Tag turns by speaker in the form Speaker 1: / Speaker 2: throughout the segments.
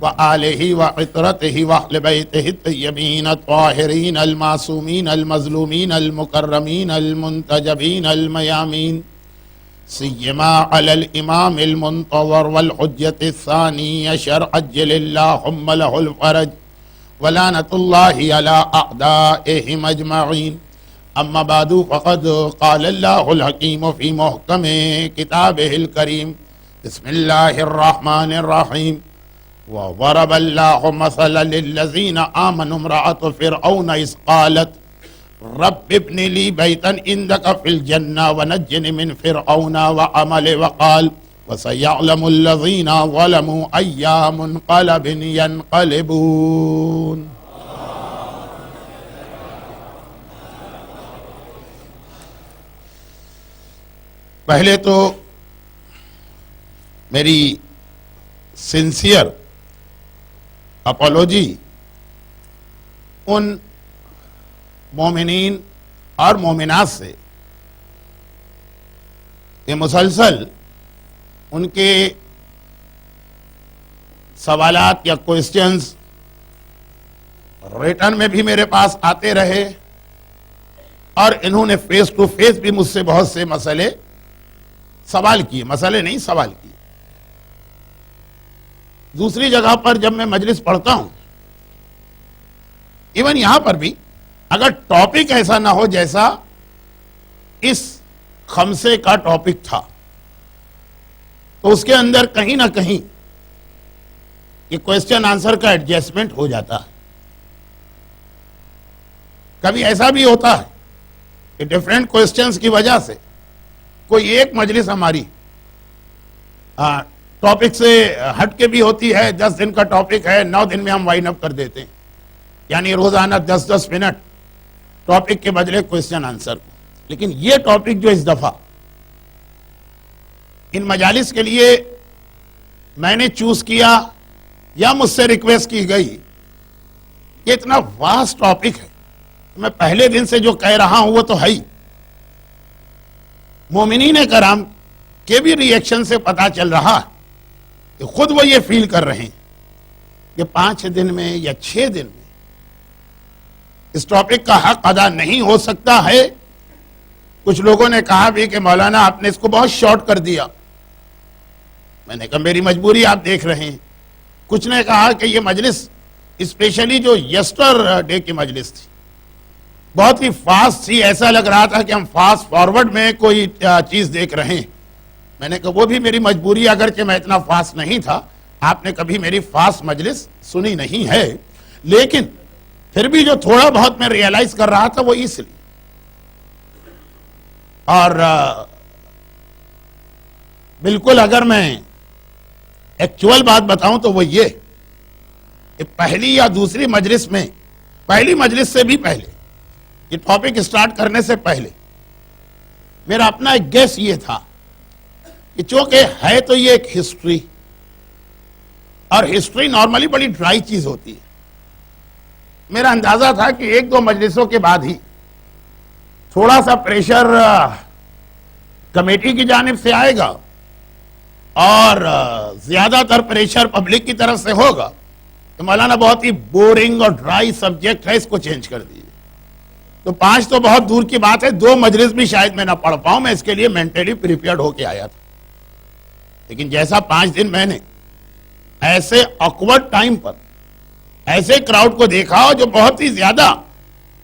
Speaker 1: وآلہ وعطرتہ وأہل بیتہ الطیبین الطاہرین المعصومین المظلومین المکرمین المنتجبین المیامین سیما علی الامام المنتظر والحجة الثانی عشر عجل اللہم لہ الفرج ولعنۃ اللہ علی اعدائہم اجمعین اما بعد فقد قال اللہ الحکیم فی محکم کتابہ الکریم بسم اللہ الرحمن الرحیم وضرب اللہ مثلا للذین آمنوا امرأة فرعون اذ قالت رب ابن لی بیتا عندک فی الجنہ ونجنی من فرعون وعمل وقال وسیعلم الذین ظلموا ای منقلب ینقلبون. پہلے تو میری سنسیئر اپولوجی ان مومنین اور مومنات سے کہ مسلسل ان کے سوالات یا کوئسچنز ریٹن میں بھی میرے پاس آتے رہے اور انہوں نے فیس ٹو فیس بھی مجھ سے بہت سے مسئلے سوال کیے، مسئلے نہیں سوال کیے. دوسری جگہ پر جب میں مجلس پڑھتا ہوں، ایون یہاں پر بھی اگر ٹاپک ایسا نہ ہو جیسا اس خمسے کا ٹاپک تھا، تو اس کے اندر کہیں نہ کہیں یہ کوئسچن آنسر کا ایڈجسٹمنٹ ہو جاتا ہے. کبھی ایسا بھی ہوتا ہے کہ ڈیفرنٹ کوئسچنز کی وجہ سے کوئی ایک مجلس ہماری ٹاپک سے ہٹ کے بھی ہوتی ہے. 10 دن کا ٹاپک ہے، 9 دن میں ہم وائن اپ کر دیتے ہیں، یعنی روزانہ 10 منٹ ٹاپک کے بدلے کوئسچن آنسر کو. لیکن یہ ٹاپک جو اس دفعہ ان مجالس کے لیے میں نے چوز کیا یا مجھ سے ریکویسٹ کی گئی، یہ اتنا واسٹ ٹاپک ہے. میں پہلے دن سے جو کہہ رہا ہوں وہ تو ہے ہی. مومنین کرام کے بھی ری ایکشن سے پتا چل رہا کہ خود وہ یہ فیل کر رہے ہیں کہ 5 دن میں یا 6 دن میں اس ٹاپک کا حق ادا نہیں ہو سکتا ہے. کچھ لوگوں نے کہا بھی کہ مولانا آپ نے اس کو بہت شارٹ کر دیا. میں نے کہا میری مجبوری آپ دیکھ رہے ہیں. کچھ نے کہا کہ یہ مجلس اسپیشلی جو یسٹر ڈے کی مجلس تھی بہت ہی فاسٹ تھی، ایسا لگ رہا تھا کہ ہم فاسٹ فارورڈ میں کوئی چیز دیکھ رہے ہیں. میں نے کہا وہ بھی میری مجبوری، اگرچہ میں اتنا فاسٹ نہیں تھا، آپ نے کبھی میری فاسٹ مجلس سنی نہیں ہے، لیکن پھر بھی جو تھوڑا بہت میں ریئلائز کر رہا تھا وہ اس لیے. اور بالکل اگر میں ایکچول بات بتاؤں تو وہ یہ کہ پہلی یا دوسری مجلس میں، پہلی مجلس سے بھی پہلے، یہ ٹاپک سٹارٹ کرنے سے پہلے میرا اپنا ایک گیس یہ تھا کہ چونکہ ہے تو یہ ایک ہسٹری، اور ہسٹری نارملی بڑی ڈرائی چیز ہوتی ہے. میرا اندازہ تھا کہ 1-2 مجلسوں کے بعد ہی تھوڑا سا پریشر کمیٹی کی جانب سے آئے گا اور زیادہ تر پریشر پبلک کی طرف سے ہوگا تو مولانا بہت ہی بورنگ اور ڈرائی سبجیکٹ ہے، اس کو چینج کر دیجیے. تو 5 تو بہت دور کی بات ہے، 2 مجلس بھی شاید میں نہ پڑھ پاؤں. میں اس کے لیے مینٹلی پریپیئرڈ ہو کے آیا تھا. لیکن جیسا 5 دن میں نے ایسے آکورڈ ٹائم پر ایسے کراؤڈ کو دیکھا جو بہت ہی زیادہ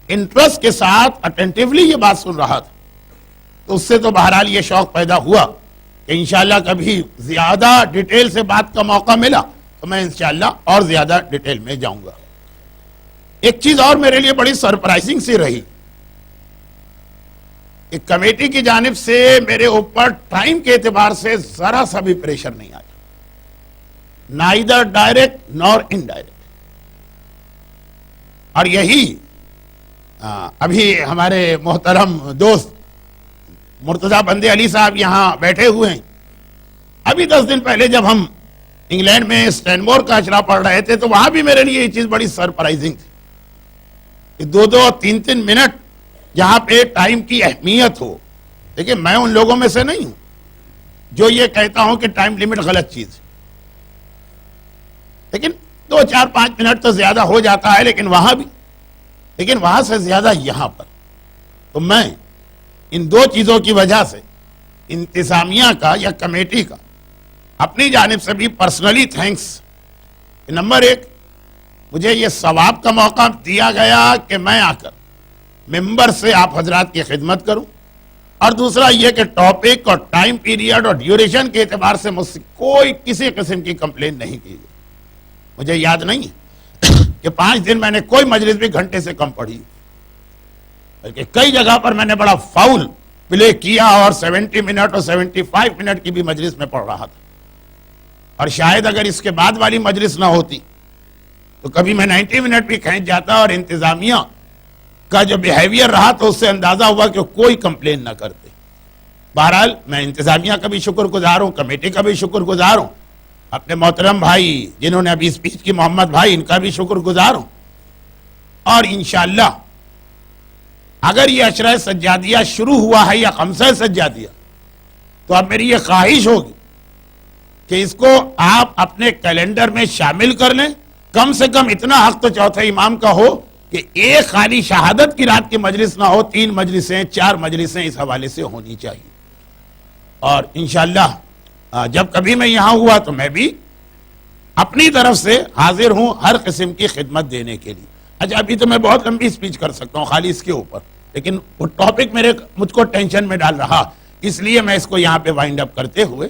Speaker 1: انٹرسٹ کے ساتھ اٹینٹیولی یہ بات سن رہا تھا، تو اس سے تو بہرحال یہ شوق پیدا ہوا کہ انشاءاللہ کبھی زیادہ ڈیٹیل سے بات کا موقع ملا تو میں انشاءاللہ اور زیادہ ڈیٹیل میں جاؤں گا. ایک چیز اور میرے لیے بڑی سرپرائزنگ سی رہی کہ کمیٹی کی جانب سے میرے اوپر ٹائم کے اعتبار سے ذرا سا بھی پریشر نہیں آیا، نائدر ڈائریکٹ نور انڈائریکٹ. اور یہی ابھی ہمارے محترم دوست مرتضی بندے علی صاحب یہاں بیٹھے ہوئے ہیں. ابھی 10 دن پہلے جب ہم انگلینڈ میں اسٹینمور کا اشرا پڑھ رہے تھے تو وہاں بھی میرے لیے یہ چیز بڑی سرپرائزنگ تھی کہ 2-2 اور 3-3 منٹ جہاں پہ ٹائم کی اہمیت ہو. دیکھیں میں ان لوگوں میں سے نہیں ہوں جو یہ کہتا ہوں کہ ٹائم لیمٹ غلط چیز ہے، لیکن دو چار پانچ منٹ تو زیادہ ہو جاتا ہے لیکن وہاں سے زیادہ یہاں پر. تو میں ان دو چیزوں کی وجہ سے انتظامیہ کا یا کمیٹی کا اپنی جانب سے بھی پرسنلی تھینکس. نمبر ایک، مجھے یہ ثواب کا موقع دیا گیا کہ میں آ کر ممبر سے آپ حضرات کی خدمت کروں، اور دوسرا یہ کہ ٹاپک اور ٹائم پیریڈ اور ڈیوریشن کے اعتبار سے مجھ سے کوئی کسی قسم کی کمپلین نہیں کی گئی. مجھے یاد نہیں ہے کہ 5 دن میں نے کوئی مجلس بھی گھنٹے سے کم پڑھی، بلکہ کئی جگہ پر میں نے بڑا فاؤل پلے کیا اور 70 منٹ اور 75 منٹ کی بھی مجلس میں پڑھ رہا تھا. اور شاید اگر اس کے بعد والی مجلس نہ ہوتی تو کبھی میں 90 منٹ بھی کھینچ جاتا، اور انتظامیہ کا جو بیہیویئر رہا تو اس سے اندازہ ہوا کہ کوئی کمپلین نہ کرتے. بہرحال میں انتظامیہ کا بھی شکر گزار ہوں، کمیٹی کا بھی شکر گزار ہوں، اپنے محترم بھائی جنہوں نے ابھی اسپیچ کی محمد بھائی، ان کا بھی شکر گزار ہوں. اور انشاءاللہ اگر یہ عشرہ سجادیہ شروع ہوا ہے یا خمسہ سجادیہ، تو اب میری یہ خواہش ہوگی کہ اس کو آپ اپنے کیلنڈر میں شامل کر لیں. کم سے کم اتنا حق تو چوتھے امام کا ہو کہ ایک خالی شہادت کی رات کی مجلس نہ ہو، 3 مجلسیں 4 مجلسیں اس حوالے سے ہونی چاہیے. اور انشاءاللہ جب کبھی میں یہاں ہوا تو میں بھی اپنی طرف سے حاضر ہوں ہر قسم کی خدمت دینے کے لیے. اچھا، ابھی تو میں بہت لمبی اسپیچ کر سکتا ہوں خالی اس کے اوپر، لیکن وہ ٹاپک مجھ کو ٹینشن میں ڈال رہا، اس لیے میں اس کو یہاں پہ وائنڈ اپ کرتے ہوئے،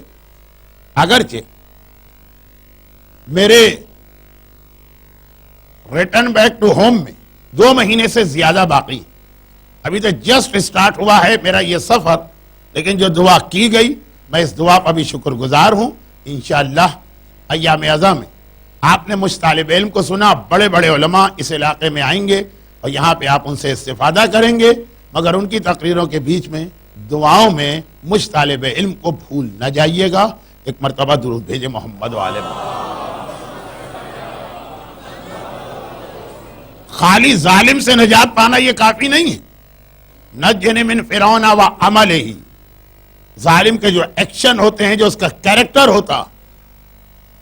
Speaker 1: اگرچہ میرے ریٹرن بیک ٹو ہوم میں 2 مہینے سے زیادہ باقی، ابھی تو جسٹ سٹارٹ ہوا ہے میرا یہ سفر، لیکن جو دعا کی گئی میں اس دعا پر بھی شکر گزار ہوں. انشاءاللہ ایام ازاں میں آپ نے مجھ طالب علم کو سنا، بڑے بڑے علماء اس علاقے میں آئیں گے اور یہاں پہ آپ ان سے استفادہ کریں گے، مگر ان کی تقریروں کے بیچ میں دعاؤں میں مجھ طالب علم کو بھول نہ جائیے گا. ایک مرتبہ درود بھیجے محمد والے محمد. خالی ظالم سے نجات پانا یہ کافی نہیں ہے. نجنی من فرعون و عملہ، ظالم کے جو ایکشن ہوتے ہیں، جو اس کا کیریکٹر ہوتا،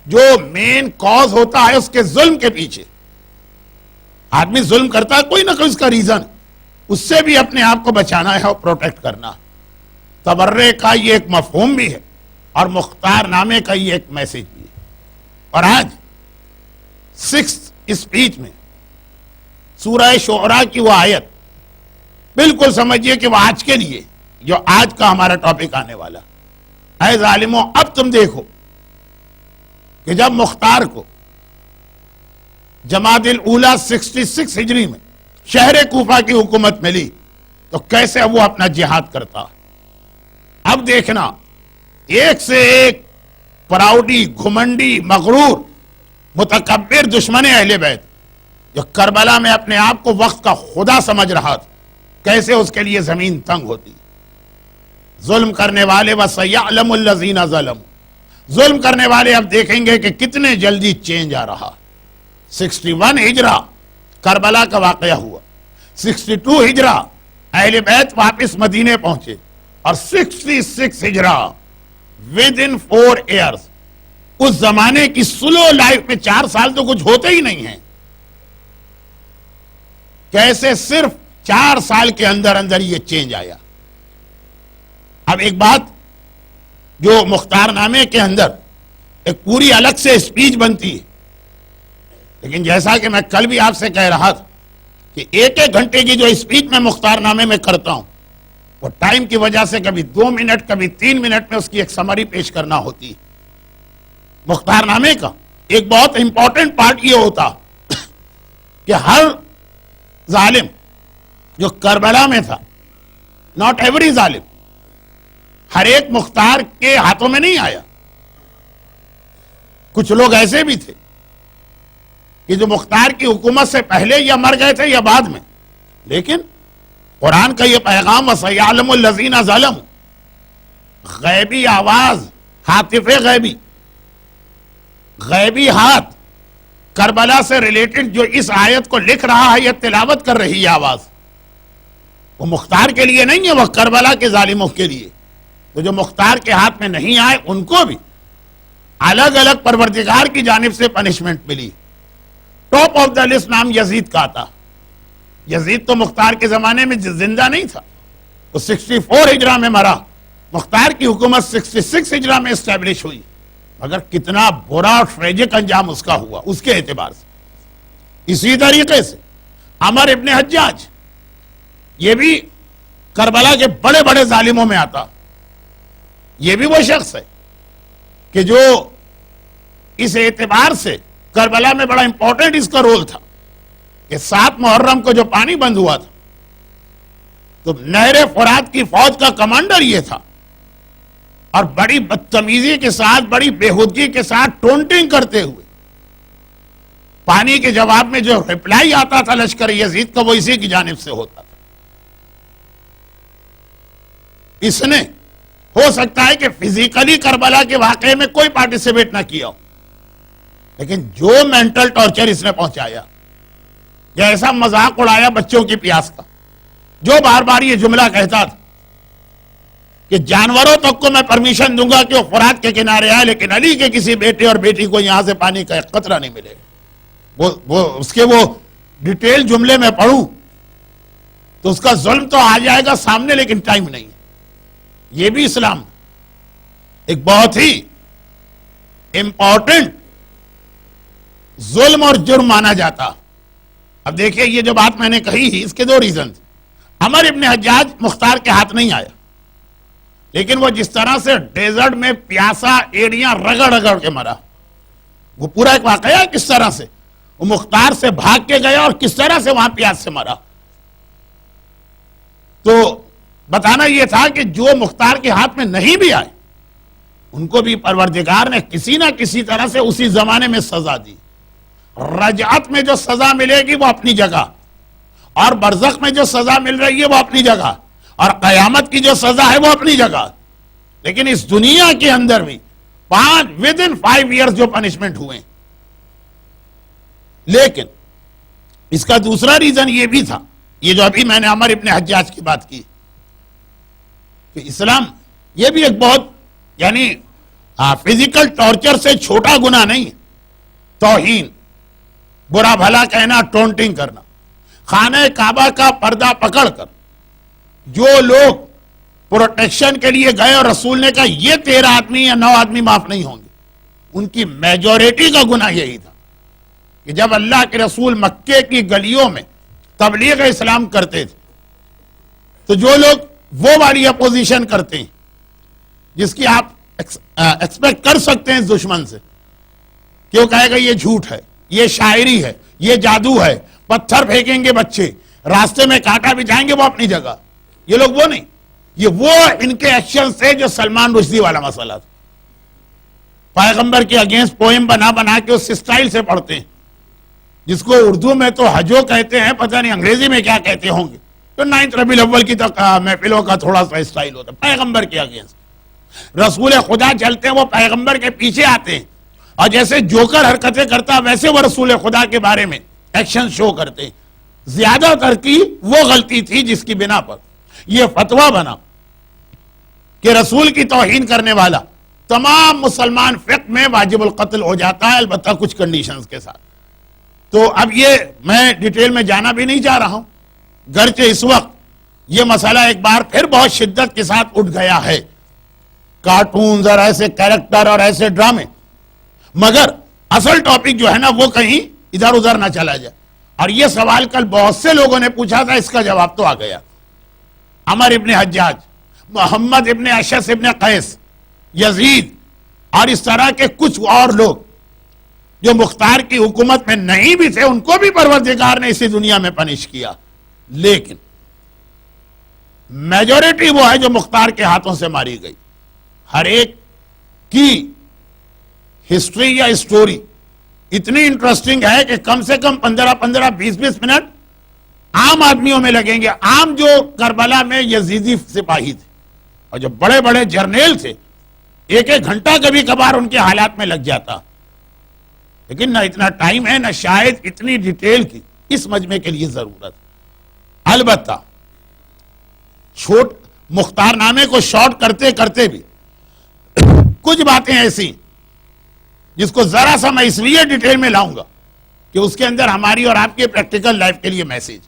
Speaker 1: جو مین کاز ہوتا ہے اس کے ظلم کے پیچھے. آدمی ظلم کرتا ہے، کوئی نہ کوئی اس کا ریزن، اس سے بھی اپنے آپ کو بچانا ہے اور پروٹیکٹ کرنا. تبرے کا یہ ایک مفہوم بھی ہے اور مختار نامے کا یہ ایک میسج بھی ہے. اور آج 6th اسپیچ میں سورہ شعراء کی وہ آیت بالکل سمجھیے کہ وہ آج کے لیے، جو آج کا ہمارا ٹاپک آنے والا. اے ظالموں، اب تم دیکھو کہ جب مختار کو جمادی الاولیٰ 66 ہجری میں شہر کوفہ کی حکومت ملی تو کیسے وہ اپنا جہاد کرتا. اب دیکھنا، ایک سے ایک پراؤڈی، گھمنڈی، مغرور، متکبر دشمن اہل بیت، جو کربلا میں اپنے آپ کو وقت کا خدا سمجھ رہا تھا، کیسے اس کے لیے زمین تنگ ہوتی. ظلم کرنے والے وَسَيَعْلَمُ الَّذِينَ ظَلَمُوا، ظلم کرنے والے اب دیکھیں گے کہ کتنے جلدی چینج آ رہا. 61 ہجرہ کربلا کا واقعہ ہوا، 62 ہجرہ اہل بیت واپس مدینے پہنچے، اور 66 ہجرہ within 4 years. اس زمانے کی سلو لائف میں 4 سال تو کچھ ہوتے ہی نہیں ہیں، کیسے صرف 4 سال کے اندر اندر یہ چینج آیا. اب ایک بات جو مختار نامے کے اندر ایک پوری الگ سے اسپیچ بنتی ہے، لیکن جیسا کہ میں کل بھی آپ سے کہہ رہا تھا کہ 1 گھنٹے کی جو اسپیچ میں مختار نامے میں کرتا ہوں، وہ ٹائم کی وجہ سے کبھی 2 منٹ کبھی 3 منٹ میں اس کی ایک سمری پیش کرنا ہوتی. مختار نامے کا ایک بہت امپورٹنٹ پارٹ یہ ہوتا کہ ہر ظالم جو کربلا میں تھا، ناٹ ایوری ظالم، ہر ایک مختار کے ہاتھوں میں نہیں آیا. کچھ لوگ ایسے بھی تھے کہ جو مختار کی حکومت سے پہلے یا مر گئے تھے یا بعد میں، لیکن قرآن کا یہ پیغام وَسَيَعْلَمُ الَّذِينَ ظَلَمُوا، غیبی آواز، ہاتف غیبی، غیبی ہاتھ کربلا سے ریلیٹڈ جو اس آیت کو لکھ رہا ہے یا تلاوت کر رہی ہے آواز، وہ مختار کے لیے نہیں ہے، وہ کربلا کے ظالموں کے لیے. تو جو مختار کے ہاتھ میں نہیں آئے ان کو بھی الگ الگ پروردگار کی جانب سے پنشمنٹ ملی. ٹاپ آف دا لسٹ نام یزید کا آتا. یزید تو مختار کے زمانے میں زندہ نہیں تھا, وہ 64 ہجرہ میں مرا. مختار کی حکومت 66 ہجرہ میں اسٹیبلش ہوئی, مگر کتنا برا اور ٹریجک انجام اس کا ہوا اس کے اعتبار سے. اسی طریقے سے عمر ابن حجاج, یہ بھی کربلا کے بڑے بڑے ظالموں میں آتا. یہ بھی وہ شخص ہے کہ جو اس اعتبار سے کربلا میں بڑا امپورٹنٹ اس کا رول تھا کہ 7 محرم کو جو پانی بند ہوا تھا تو نہر فرات کی فوج کا کمانڈر یہ تھا, اور بڑی بدتمیزی کے ساتھ, بڑی بےہودگی کے ساتھ ٹونٹنگ کرتے ہوئے پانی کے جواب میں جو ریپلائی آتا تھا لشکر یزید کا, وہ اسی کی جانب سے ہوتا تھا. اس نے ہو سکتا ہے کہ فزیکلی کربلا کے واقعے میں کوئی پارٹیسپیٹ نہ کیا ہو, لیکن جو مینٹل ٹارچر اس نے پہنچایا, یا ایسا مذاق اڑایا بچوں کی پیاس کا, جو بار بار یہ جملہ کہتا تھا کہ جانوروں تک کو میں پرمیشن دوں گا کہ وہ فرات کے کنارے آئے, لیکن علی کے کسی بیٹے اور بیٹی کو یہاں سے پانی کا ایک قطرہ نہیں ملے. اس کے وہ ڈیٹیل جملے میں پڑھوں تو اس کا ظلم تو آ جائے گا سامنے, لیکن ٹائم نہیں. یہ بھی اسلام ایک بہت ہی امپورٹنٹ ظلم اور جرم مانا جاتا. اب دیکھیں یہ جو بات میں نے کہی اس کے 2 ریزن تھے. عمر ابن حجاج مختار کے ہاتھ نہیں آیا, لیکن وہ جس طرح سے ڈیزرٹ میں پیاسا ایڑیاں رگڑ رگڑ کے مرا, وہ پورا ایک واقعہ ہے کس طرح سے وہ مختار سے بھاگ کے گیا اور کس طرح سے وہاں پیاس سے مرا. تو بتانا یہ تھا کہ جو مختار کے ہاتھ میں نہیں بھی آئے ان کو بھی پروردگار نے کسی نہ کسی طرح سے اسی زمانے میں سزا دی. رجعت میں جو سزا ملے گی وہ اپنی جگہ, اور برزخ میں جو سزا مل رہی ہے وہ اپنی جگہ, اور قیامت کی جو سزا ہے وہ اپنی جگہ. لیکن اس دنیا کے اندر بھی within 5 years جو پنشمنٹ ہوئے. لیکن اس کا دوسرا ریزن یہ بھی تھا, یہ جو ابھی میں نے عمر ابن حجاج کی بات کی, کہ اسلام یہ بھی ایک بہت یعنی فزیکل ٹارچر سے چھوٹا گناہ نہیں. توہین, برا بھلا کہنا, ٹونٹنگ کرنا, خانہ کعبہ کا پردہ پکڑ کر جو لوگ پروٹیکشن کے لیے گئے اور رسول نے کہا یہ 13 آدمی یا 9 آدمی معاف نہیں ہوں گے, ان کی میجورٹی کا گناہ یہی تھا کہ جب اللہ کے رسول مکے کی گلیوں میں تبلیغ اسلام کرتے تھے تو جو لوگ وہ والی اپوزیشن کرتے ہیں جس کی آپ ایکسپیکٹ کر سکتے ہیں اس دشمن سے, کہ وہ کہے گا یہ جھوٹ ہے, یہ شاعری ہے, یہ جادو ہے, پتھر پھینکیں گے بچے, راستے میں کانٹا بچھائیں گے, وہ اپنی جگہ. یہ لوگ وہ نہیں, یہ وہ ان کے ایکشن سے جو سلمان رشدی والا مسئلہ تھا, پیغمبر کے اگینسٹ پوئم بنا بنا کے اس اسٹائل سے پڑھتے ہیں جس کو اردو میں تو حجو کہتے ہیں, پتہ نہیں انگریزی میں کیا کہتے ہوں گے. تو 9 ربیع الاول کی محفلوں کا تھوڑا سا اسٹائل ہوتا ہے پیغمبر کے اگینسٹ. رسول خدا چلتے ہیں, وہ پیغمبر کے پیچھے آتے ہیں, اور جیسے جوکر حرکتیں کرتا ویسے وہ رسول خدا کے بارے میں ایکشن شو کرتے ہیں. زیادہ تر کی وہ غلطی تھی جس کی بنا پر یہ فتویٰ بنا کہ رسول کی توہین کرنے والا تمام مسلمان فقہ میں واجب القتل ہو جاتا ہے, البتہ کچھ کنڈیشنز کے ساتھ. تو اب یہ میں ڈیٹیل میں جانا بھی نہیں چاہ رہا ہوں, گرچہ اس وقت یہ مسئلہ ایک بار پھر بہت شدت کے ساتھ اٹھ گیا ہے, کارٹونز اور ایسے کیریکٹر اور ایسے ڈرامے, مگر اصل ٹاپک جو ہے نا وہ کہیں ادھر ادھر نہ چلا جائے. اور یہ سوال کل بہت سے لوگوں نے پوچھا تھا, اس کا جواب تو آ گیا. عمر ابن حجاج, محمد ابن اشعث ابن قیس, یزید اور اس طرح کے کچھ اور لوگ جو مختار کی حکومت میں نہیں بھی تھے, ان کو بھی پروردگار نے اسی دنیا میں پنش کیا. لیکن میجورٹی وہ ہے جو مختار کے ہاتھوں سے ماری گئی. ہر ایک کی ہسٹری یا اسٹوری اتنی انٹرسٹنگ ہے کہ کم سے کم 15 20 منٹ عام آدمیوں میں لگیں گے. عام جو کربلا میں یزیدی سپاہی تھے اور جو بڑے بڑے جرنیل تھے, 1 گھنٹہ کبھی کبھار ان کے حالات میں لگ جاتا. لیکن نہ اتنا ٹائم ہے, نہ شاید اتنی ڈیٹیل کی اس مجمع کے لیے ضرورت. البتہ مختار نامے کو شارٹ کرتے کرتے بھی کچھ باتیں ایسی جس کو ذرا سا میں اس لیے ڈیٹیل میں لاؤں گا کہ اس کے اندر ہماری اور آپ کی پریکٹیکل لائف کے لیے میسیج.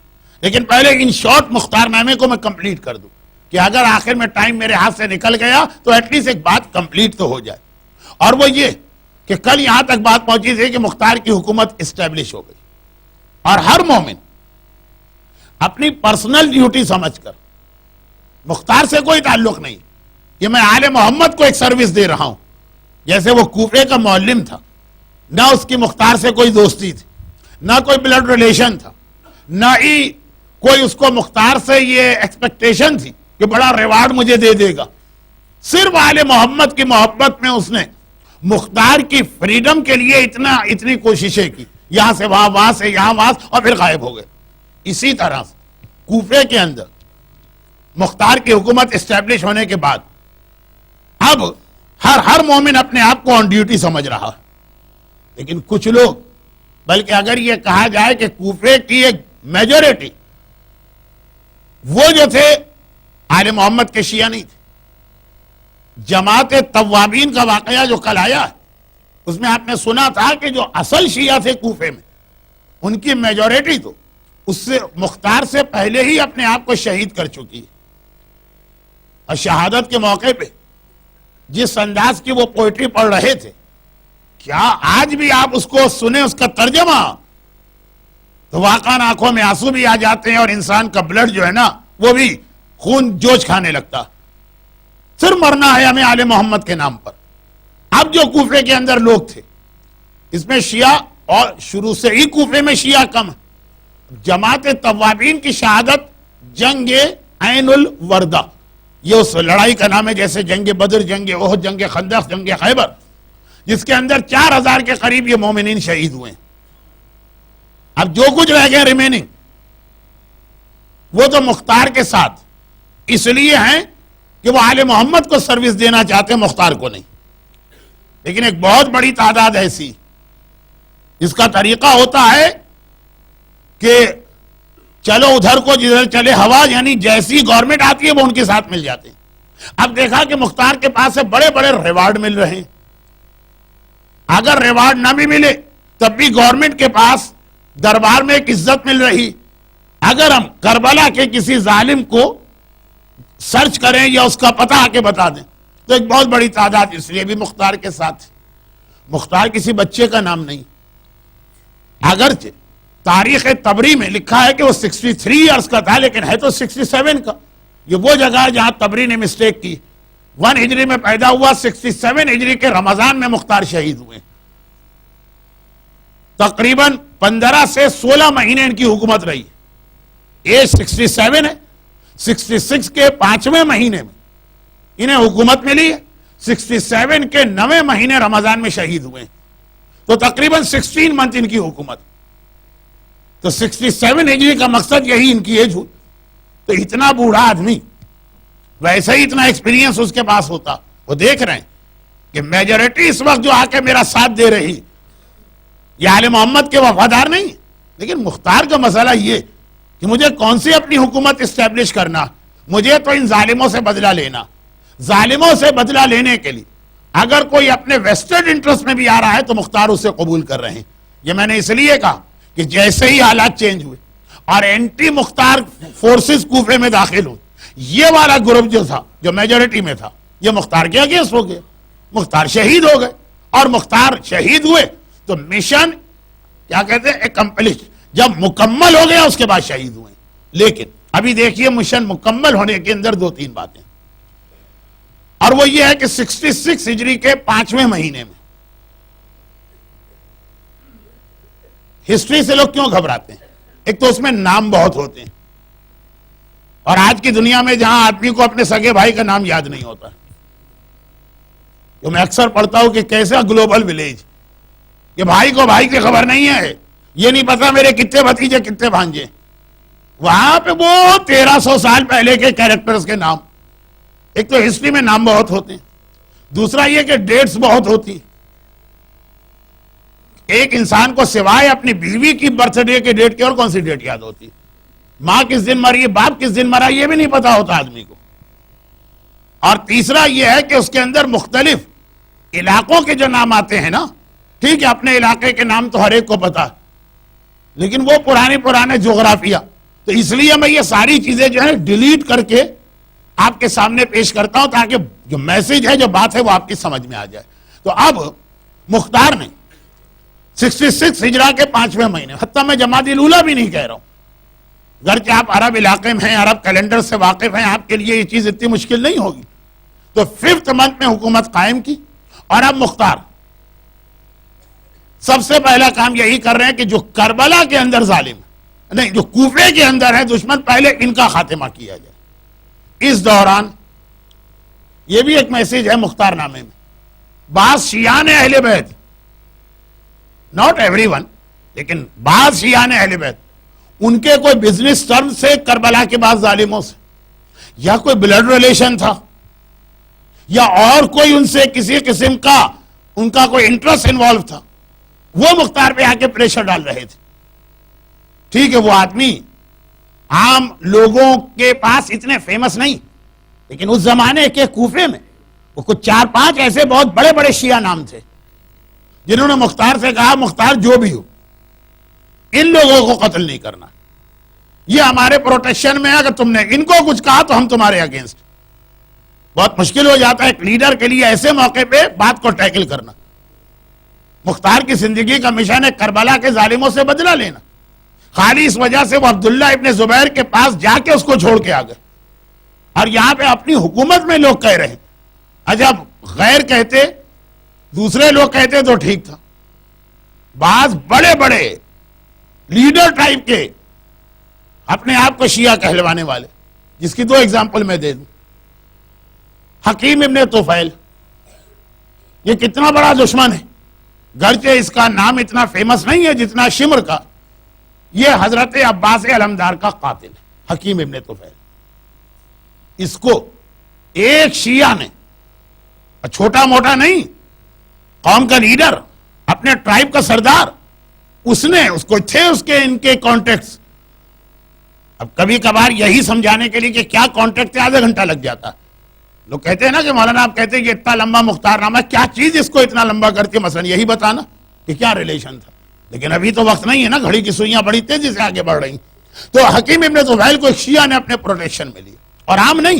Speaker 1: لیکن پہلے ان شارٹ مختار نامے کو میں کمپلیٹ کر دوں کہ اگر آخر میں ٹائم میرے ہاتھ سے نکل گیا تو ایٹ لیسٹ ایک بات کمپلیٹ تو ہو جائے. اور وہ یہ کہ کل یہاں تک بات پہنچی تھی کہ مختار کی حکومت اسٹیبلش ہو گئی اور ہر مومن اپنی پرسنل ڈیوٹی سمجھ کر, مختار سے کوئی تعلق نہیں کہ میں آل محمد کو ایک سروس دے رہا ہوں, جیسے وہ کوفے کا معلم تھا, نہ اس کی مختار سے کوئی دوستی تھی, نہ کوئی بلڈ ریلیشن تھا, نہ ہی کوئی اس کو مختار سے یہ ایکسپیکٹیشن تھی کہ بڑا ریوارڈ مجھے دے دے گا. صرف آل محمد کی محبت میں اس نے مختار کی فریڈم کے لیے اتنی کوششیں کی, یہاں سے وہاں, وہاں سے یہاں, وہاں, اور پھر غائب ہو گئے. اسی طرح سے کوفے کے اندر مختار کی حکومت اسٹیبلش ہونے کے بعد اب ہر مومن اپنے آپ کو آن ڈیوٹی سمجھ رہا. لیکن کچھ لوگ, بلکہ اگر یہ کہا جائے کہ کوفے کی ایک میجورٹی وہ جو تھے آل محمد کے شیعہ نہیں تھے. جماعت توابین کا واقعہ جو کل آیا اس میں آپ نے سنا تھا کہ جو اصل شیعہ تھے کوفے میں, ان کی میجورٹی تو اس سے مختار سے پہلے ہی اپنے آپ کو شہید کر چکی ہے. اور شہادت کے موقع پہ جس انداز کی وہ پوئٹری پڑھ رہے تھے, کیا آج بھی آپ اس کو سنیں, اس کا ترجمہ, تو واقعا آنکھوں میں آنسو بھی آ جاتے ہیں اور انسان کا بلڈ جو ہے نا وہ بھی خون جوش کھانے لگتا. صرف مرنا ہے ہمیں آل محمد کے نام پر. اب جو کوفے کے اندر لوگ تھے اس میں شیعہ, اور شروع سے ہی کوفے میں شیعہ کم ہے. جماعت توابین کی شہادت جنگ عین الوردہ, یہ اس لڑائی کا نام ہے جیسے جنگ بدر, جنگ احد, جنگ خندق, جنگ خیبر, جس کے اندر 4000 کے قریب یہ مومنین شہید ہوئے. اب جو کچھ رہ گئے ریمیننگ وہ تو مختار کے ساتھ اس لیے ہیں کہ وہ آل محمد کو سروس دینا چاہتے ہیں, مختار کو نہیں. لیکن ایک بہت بڑی تعداد ایسی جس کا طریقہ ہوتا ہے کہ چلو ادھر کو جدھر چلے ہوا, یعنی جیسی گورنمنٹ آتی ہے وہ ان کے ساتھ مل جاتے ہیں. اب دیکھا کہ مختار کے پاس سے بڑے بڑے ریوارڈ مل رہے ہیں. اگر ریوارڈ نہ بھی ملے تب بھی گورنمنٹ کے پاس دربار میں ایک عزت مل رہی. اگر ہم کربلا کے کسی ظالم کو سرچ کریں یا اس کا پتہ آ کے بتا دیں تو ایک بہت بڑی تعداد اس لیے بھی مختار کے ساتھ. مختار کسی بچے کا نام نہیں, اگرچہ تاریخ تبری میں لکھا ہے کہ وہ 63 ایئرز کا تھا, لیکن ہے تو 67 کا. یہ وہ جگہ ہے جہاں تبری نے مسٹیک کی. 1 ہجری میں پیدا ہوا, 67 ہجری کے رمضان میں مختار شہید ہوئے. تقریباً 15 سے 16 مہینے ان کی حکومت رہی. ایج 67 ہے, 66 کے 5ویں مہینے میں انہیں حکومت ملی ہے, 67 کے 9 مہینے رمضان میں شہید ہوئے. تو تقریباً 16 منتھ ان کی حکومت. تو 67 ہجری کا مقصد یہی ان کی ایج ہوئی. تو اتنا بوڑھا آدمی, ویسے ہی اتنا ایکسپیرینس اس کے پاس ہوتا. وہ دیکھ رہے ہیں کہ میجورٹی اس وقت جو آ کے میرا ساتھ دے رہی یہ آل محمد کے وفادار نہیں. لیکن مختار کا مسئلہ یہ کہ مجھے کون سی اپنی حکومت اسٹیبلش کرنا, مجھے تو ان ظالموں سے بدلہ لینا. ظالموں سے بدلہ لینے کے لیے اگر کوئی اپنے ویسٹڈ انٹرسٹ میں بھی آ رہا ہے تو مختار اسے قبول کر رہے ہیں. یہ میں نے اس لیے کہا کہ جیسے ہی حالات چینج ہوئے اور اینٹی مختار فورسز کوفے میں داخل ہوئے, یہ والا گروپ جو تھا جو میجورٹی میں تھا یہ مختار کے اگینسٹ ہو گیا. مختار شہید ہو گئے, اور مختار شہید ہوئے تو مشن کیا کہتے ہیں اکمپلش, جب مکمل ہو گیا اس کے بعد شہید ہوئے. لیکن ابھی دیکھیے مشن مکمل ہونے کے اندر 2-3 باتیں, اور وہ یہ ہے کہ 66 ہجری کے 5ویں مہینے میں ہسٹری سے لوگ کیوں گھبراتے ہیں؟ ایک تو اس میں نام بہت ہوتے ہیں, اور آج کی دنیا میں جہاں آدمی کو اپنے سگے بھائی کا نام یاد نہیں ہوتا, تو میں اکثر پڑھتا ہوں کہ کیسا گلوبل ولیج, کہ بھائی کو بھائی کی خبر نہیں ہے, یہ نہیں پتا میرے کتنے بھتیجے کتنے بھانجے. وہاں پہ وہ 1300 سال پہلے کے کیریکٹرز کے نام. ایک تو ہسٹری میں نام بہت ہوتے ہیں, دوسرا یہ کہ ڈیٹس بہت ہوتی. ایک انسان کو سوائے اپنی بیوی کی برتھ ڈے کے ڈیٹ کی اور کون سی ڈیٹ یاد ہوتی؟ ماں کس دن مری, باپ کس دن مرا, یہ بھی نہیں پتا ہوتا آدمی کو. اور تیسرا یہ ہے کہ اس کے اندر مختلف علاقوں کے جو نام آتے ہیں نا, ٹھیک ہے اپنے علاقے کے نام تو ہر ایک کو پتا, لیکن وہ پرانے جغرافیہ. تو اس لیے میں یہ ساری چیزیں جو ہے ڈیلیٹ کر کے آپ کے سامنے پیش کرتا ہوں تاکہ جو میسج ہے جو بات ہے وہ آپ کی سمجھ میں آ جائے. تو اب مختار نے 66 ہجرہ کے 5ویں مہینے, حتیٰ میں جمادی الاولیٰ بھی نہیں کہہ رہا ہوں, گرچہ آپ عرب علاقے میں ہیں, عرب کیلنڈر سے واقف ہیں, آپ کے لیے یہ چیز اتنی مشکل نہیں ہوگی. تو 5th منتھ میں حکومت قائم کی. اور اب مختار سب سے پہلا کام یہی کر رہے ہیں کہ جو کربلا کے اندر ظالم نہیں, جو کوفے کے اندر ہے دشمن, پہلے ان کا خاتمہ کیا جائے. اس دوران یہ بھی ایک میسج ہے مختار نامے میں, بعض شیعان اہل بیت, ناٹ ایوری ون, لیکن بعض شیعان اہل بیت, ان کے کوئی بزنس ٹرم سے کربلا کے بعد ظالموں سے, یا کوئی بلڈ ریلیشن تھا, یا اور کوئی ان سے کسی قسم کا ان کا کوئی انٹرسٹ انوالو تھا, وہ مختار پہ آ کے پریشر ڈال رہے تھے. ٹھیک ہے, وہ آدمی عام لوگوں کے پاس اتنے فیمس نہیں, لیکن اس زمانے کے کوفے میں وہ کچھ 4-5 ایسے بہت بڑے بڑے شیعہ نام تھے جنہوں نے مختار سے کہا, مختار جو بھی ہو ان لوگوں کو قتل نہیں کرنا, یہ ہمارے پروٹیکشن میں ہے, اگر تم نے ان کو کچھ کہا تو ہم تمہارے اگینسٹ. بہت مشکل ہو جاتا ہے ایک لیڈر کے لیے ایسے موقع پہ بات کو ٹیکل کرنا. مختار کی زندگی کا مشن ہے کربلا کے ظالموں سے بدلہ لینا. خالی اس وجہ سے وہ عبداللہ ابن زبیر کے پاس جا کے اس کو چھوڑ کے آ گئے, اور یہاں پہ اپنی حکومت میں لوگ کہہ رہے ہیں. جب غیر کہتے, دوسرے لوگ کہتے تو ٹھیک تھا. بعض بڑے بڑے لیڈر ٹائپ کے اپنے آپ کو شیعہ کہلوانے والے, جس کی 2 ایگزامپل میں دے دوں. حکیم ابن طفیل, یہ کتنا بڑا دشمن ہے, گرچہ اس کا نام اتنا فیمس نہیں ہے جتنا شمر کا. یہ حضرت عباس علمدار کا قاتل ہے, حکیم ابن طفیل. اس کو ایک شیعہ نے, چھوٹا موٹا نہیں, قوم کا لیڈر, اپنے ٹرائب کا سردار, اس نے اس کو تھے اس کے ان کے کانٹیکٹس. اب کبھی کبھار یہی سمجھانے کے لیے کہ کیا کانٹیکٹ ہے, آدھا گھنٹہ لگ جاتا. لوگ کہتے ہیں نا کہ مولانا آپ کہتے ہیں یہ اتنا لمبا مختار نامہ, کیا چیز اس کو اتنا لمبا کرتی ہے, مثلا یہی بتانا کہ کیا ریلیشن تھا. لیکن ابھی تو وقت نہیں ہے نا, گھڑی کی سوئیاں بڑی تیزی سے آگے بڑھ رہی. تو حکیم ابن طفیل کو ایک شیعہ نے اپنے پروٹیکشن میں لیا, اور عام نہیں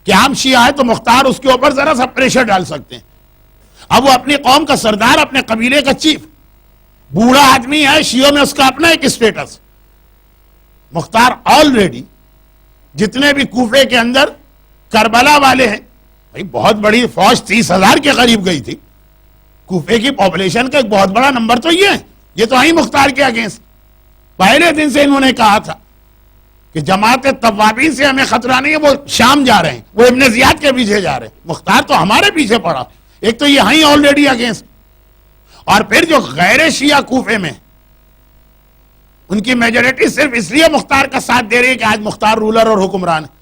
Speaker 1: کہ عام شیعہ ہے تو مختار اس کے اوپر ذرا سا پریشر ڈال سکتے ہیں. اب وہ اپنی قوم کا سردار, اپنے قبیلے کا چیف, بوڑھا آدمی ہے, شیعوں میں اس کا اپنا ایک اسٹیٹس. مختار آلریڈی جتنے بھی کوفے کے اندر کربلا والے ہیں, بھائی بہت بڑی فوج 30,000 کے قریب گئی تھی. کوفے کی پاپولیشن کا ایک بہت بڑا نمبر تو یہ تو آئی مختار کے اگینسٹ. پہلے دن سے انہوں نے کہا تھا کہ جماعت توابین سے ہمیں خطرہ نہیں ہے, وہ شام جا رہے ہیں, وہ ابن زیاد کے پیچھے جا رہے ہیں, مختار تو ہمارے پیچھے پڑا. ایک تو یہ ہیں آلریڈی اگینسٹ, اور پھر جو غیر شیعہ کوفے میں ان کی میجورٹی صرف اس لیے مختار کا ساتھ دے رہی ہے کہ آج مختار رولر اور حکمران ہے.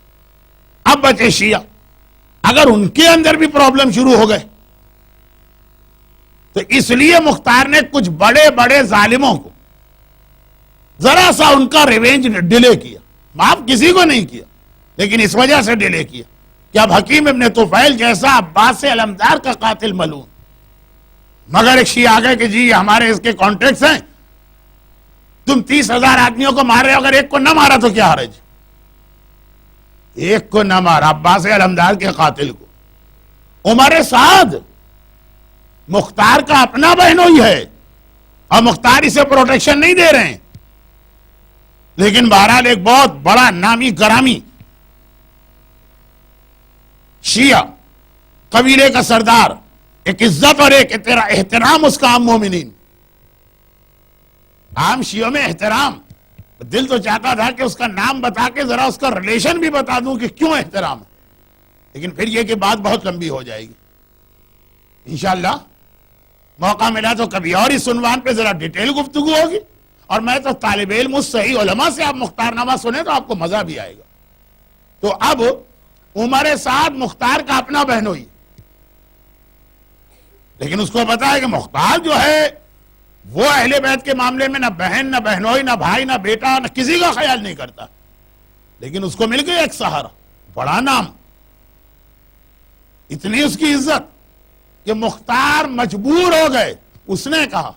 Speaker 1: اب بچے شیعہ, اگر ان کے اندر بھی پرابلم شروع ہو گئے تو اس لیے مختار نے کچھ بڑے بڑے ظالموں کو ذرا سا ان کا ریونج ڈیلے کیا. معاف کسی کو نہیں کیا, لیکن اس وجہ سے ڈیلے کیا کہ اب حکیم ابن طفیل جیسا عباس علمدار کا قاتل ملعون, مگر ایک شیعہ آگئے کہ جی ہمارے اس کے کانٹیکٹس ہیں, تم 30,000 آدمیوں کو مار رہے ہو, اگر ایک کو نہ مارا تو کیا حرج, ایک کو نہ مارا, عباس علمدار کے قاتل کو. عمر سعد مختار کا اپنا بہنوئی ہے, اور مختار اسے پروٹیکشن نہیں دے رہے ہیں, لیکن بہرحال ایک بہت بڑا نامی گرامی شیعہ قبیلے کا سردار, ایک عزت اور ایک احترام اس کا عام مومنین, عام شیعوں میں احترام. دل تو چاہتا تھا کہ اس کا نام بتا کے ذرا اس کا ریلیشن بھی بتا دوں کہ کیوں احترام ہے, لیکن پھر یہ کہ بات بہت لمبی ہو جائے گی. انشاءاللہ موقع ملا تو کبھی اور اس عنوان پہ ذرا ڈیٹیل گفتگو ہوگی, اور میں تو طالب علم اس صحیح علماء سے آپ مختار نامہ سنیں تو آپ کو مزہ بھی آئے گا. تو اب عمر سعد مختار کا اپنا بہنوئی, لیکن اس کو پتا ہے کہ مختار جو ہے وہ اہل بیت کے معاملے میں نہ بہن, نہ بہنوئی, نہ بھائی, نہ بیٹا, نہ کسی کا خیال نہیں کرتا. لیکن اس کو مل گیا ایک سہارا, بڑا نام, اتنی اس کی عزت کہ مختار مجبور ہو گئے. اس نے کہا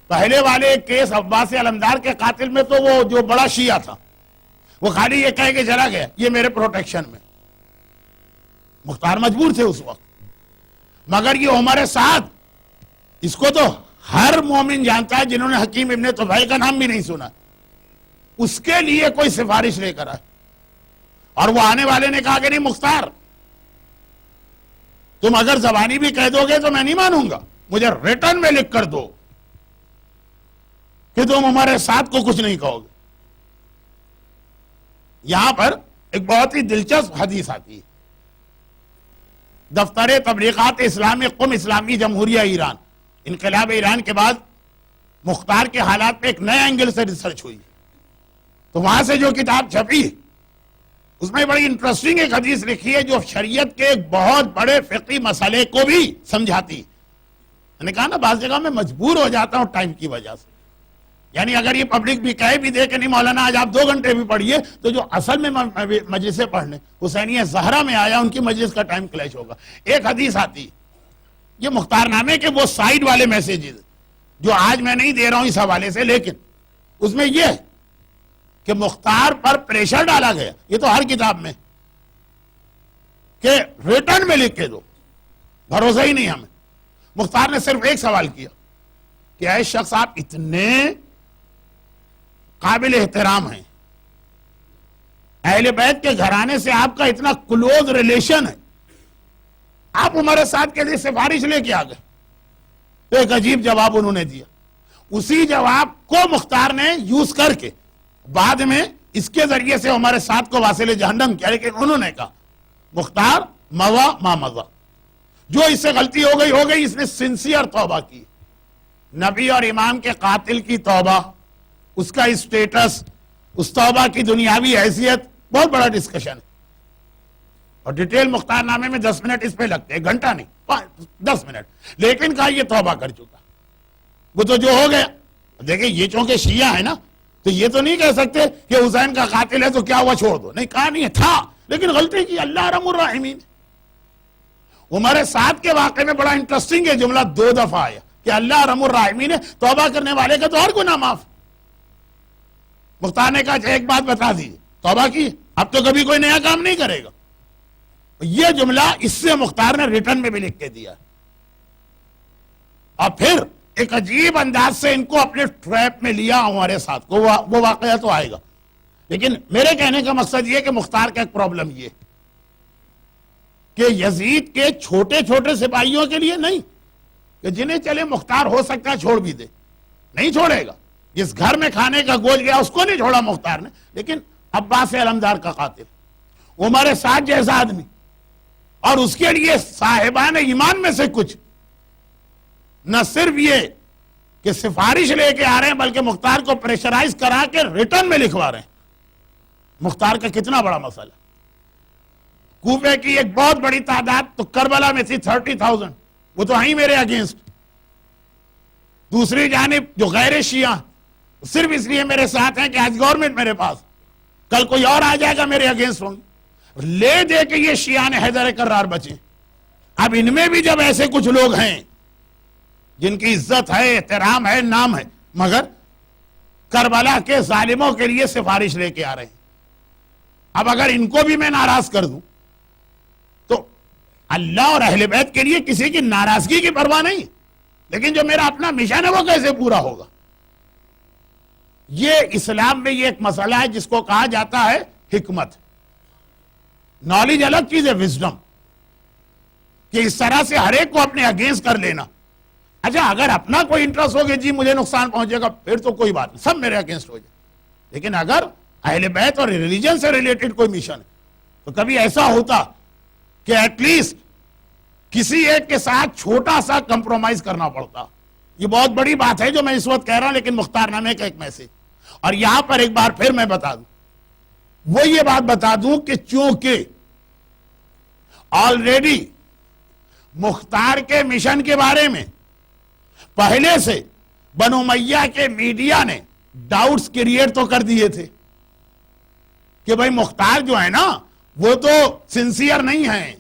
Speaker 1: پہلے والے کیس عباس علمدار کے قاتل میں تو وہ جو بڑا شیعہ تھا وہ خالی یہ کہہ کے چلا گیا یہ میرے پروٹیکشن میں. مختار مجبور تھے اس وقت. مگر یہ عمر سعد اس کو تو ہر مومن جانتا ہے جنہوں نے حکیم ابن طفیل کا نام بھی نہیں سنا, اس کے لیے کوئی سفارش لے کر آئے. اور وہ آنے والے نے کہا کہ نہیں مختار تم اگر زبانی بھی کہہ دو گے تو میں نہیں مانوں گا, مجھے ریٹن میں لکھ کر دو کہ تم ہمارے ساتھ کو کچھ نہیں کہو گے. یہاں پر ایک بہت ہی دلچسپ حدیث آتی ہے. دفتر تبلیغات اسلامی قم اسلامی جمہوریہ ایران, انقلاب ایران کے بعد مختار کے حالات پہ ایک نئے اینگل سے ریسرچ ہوئی, تو وہاں سے جو کتاب چھپی اس میں بڑی انٹرسٹنگ ایک حدیث لکھی ہے جو شریعت کے ایک بہت بڑے فقہی مسئلے کو بھی سمجھاتی. میں نے کہا نا بعض جگہ میں مجبور ہو جاتا ہوں ٹائم کی وجہ سے, یعنی اگر یہ پبلک بھی کہے بھی دے کہ نہیں مولانا آج آپ 2 گھنٹے بھی پڑھیے, تو جو اصل میں مجلسیں پڑھنے حسینیہ زہرا میں آیا ان کی مجلس کا ٹائم کلیش ہوگا. ایک حدیث آتی, یہ مختار نامے کے وہ سائیڈ والے میسیجز جو آج میں نہیں دے رہا ہوں اس حوالے سے, لیکن اس میں یہ کہ مختار پر پریشر ڈالا گیا, یہ تو ہر کتاب میں, کہ ریٹرن میں لکھ کے دو, بھروسہ ہی نہیں ہمیں. مختار نے صرف ایک سوال کیا کہ اے شخص آپ اتنے قابل احترام ہیں, اہل بیت کے گھرانے سے آپ کا اتنا کلوز ریلیشن ہے, آپ ہمارے ساتھ کے لیے سفارش لے کے آ گئے. تو ایک عجیب جواب انہوں نے دیا. اسی جواب کو مختار نے یوز کر کے بعد میں اس کے ذریعے سے ہمارے ساتھ کو واصل جہنم کیا, لیکن انہوں نے کہا مختار موا ما مزا, جو اس سے غلطی ہو گئی, اس نے سنسیئر توبہ کی. نبی اور امام کے قاتل کی توبہ, اس کا اسٹیٹس, اس توبہ کی دنیاوی حیثیت بہت بڑا ڈسکشن ہے, اور ڈیٹیل مختار نامے میں 10 منٹ اس پہ لگتے ہیں, گھنٹہ نہیں 10 منٹ. لیکن کہا یہ توبہ کر چکا, وہ تو جو ہو گیا. دیکھیں یہ چونکہ شیعہ ہے نا, تو یہ تو نہیں کہہ سکتے کہ حسین کا قاتل ہے تو کیا ہوا چھوڑ دو, نہیں, کہا نہیں تھا لیکن غلطی کی, اللہ ارحم الراحمین. عمر سعد کے واقعے میں بڑا انٹرسٹنگ ہے جملہ 2 دفعہ آیا کہ اللہ ارحم الراحمین ہے, توبہ کرنے والے کا تو ہر گناہ معاف. مختار نے کہا ایک بات بتا دیجیے, توبہ کی, اب تو کبھی کوئی نیا کام نہیں کرے گا. یہ جملہ اس سے مختار نے ریٹرن میں بھی لکھ کے دیا. اور پھر ایک عجیب انداز سے ان کو اپنے ٹریپ میں لیا ہمارے ساتھ کو, وہ واقعہ تو آئے گا. لیکن میرے کہنے کا مقصد یہ کہ مختار کا ایک پرابلم یہ کہ یزید کے چھوٹے چھوٹے سپاہیوں کے لیے نہیں, کہ جنہیں چلے مختار ہو سکتا ہے چھوڑ بھی دے, نہیں چھوڑے گا. جس گھر میں کھانے کا گوشت گیا اس کو نہیں چھوڑا مختار نے, لیکن عباس علمدار کا قاتل, عمر سعد جیسا آدمی, اور اس کے لیے صاحبان ایمان میں سے کچھ نہ صرف یہ کہ سفارش لے کے آ رہے ہیں بلکہ مختار کو پریشرائز کرا کے ریٹرن میں لکھوا رہے ہیں. مختار کا کتنا بڑا مسئلہ. کوفے کی ایک بہت بڑی تعداد تو کربلا میں تھی 30,000, وہ تو ہیں میرے اگینسٹ. دوسری جانب جو غیر شیعہ صرف اس لیے میرے ساتھ ہیں کہ آج گورنمنٹ میرے پاس, کل کوئی اور آ جائے گا میرے اگینسٹ ہوں گے, لے دے کے یہ شیعہ نے حیدر کرار بچے. اب ان میں بھی جب ایسے کچھ لوگ ہیں جن کی عزت ہے, احترام ہے, نام ہے, مگر کربلا کے ظالموں کے لیے سفارش لے کے آ رہے ہیں. اب اگر ان کو بھی میں ناراض کر دوں تو اللہ اور اہل بیت کے لیے کسی کی ناراضگی کی پرواہ نہیں, لیکن جو میرا اپنا مشن ہے وہ کیسے پورا ہوگا. یہ اسلام میں یہ ایک مسئلہ ہے جس کو کہا جاتا ہے حکمت. نالج الگ چیز ہے, وزڈم, کہ اس طرح سے ہر ایک کو اپنے اگینسٹ کر لینا. اچھا اگر اپنا کوئی انٹرسٹ ہو گیا جی مجھے نقصان پہنچے گا, پھر تو کوئی بات نہیں, سب میرے اگینسٹ ہو جائے. لیکن اگر اہل بیت اور ریلیجن سے ریلیٹڈ کوئی مشن ہے تو کبھی ایسا ہوتا کہ ایٹ لیسٹ کسی ایک کے ساتھ چھوٹا سا کمپرومائز کرنا پڑتا. یہ بہت بڑی بات ہے جو میں اس وقت کہہ رہا ہوں, لیکن مختار نامے کا ایک میسج. اور یہاں پر ایک بار پھر میں بتا دوں, وہ یہ بات بتا دوں کہ چونکہ آلریڈی مختار کے مشن کے بارے میں پہلے سے بنو امیہ کے میڈیا نے ڈاؤٹس کریٹ تو کر دیے تھے کہ بھائی مختار جو ہے نا وہ تو سنسیئر نہیں ہیں,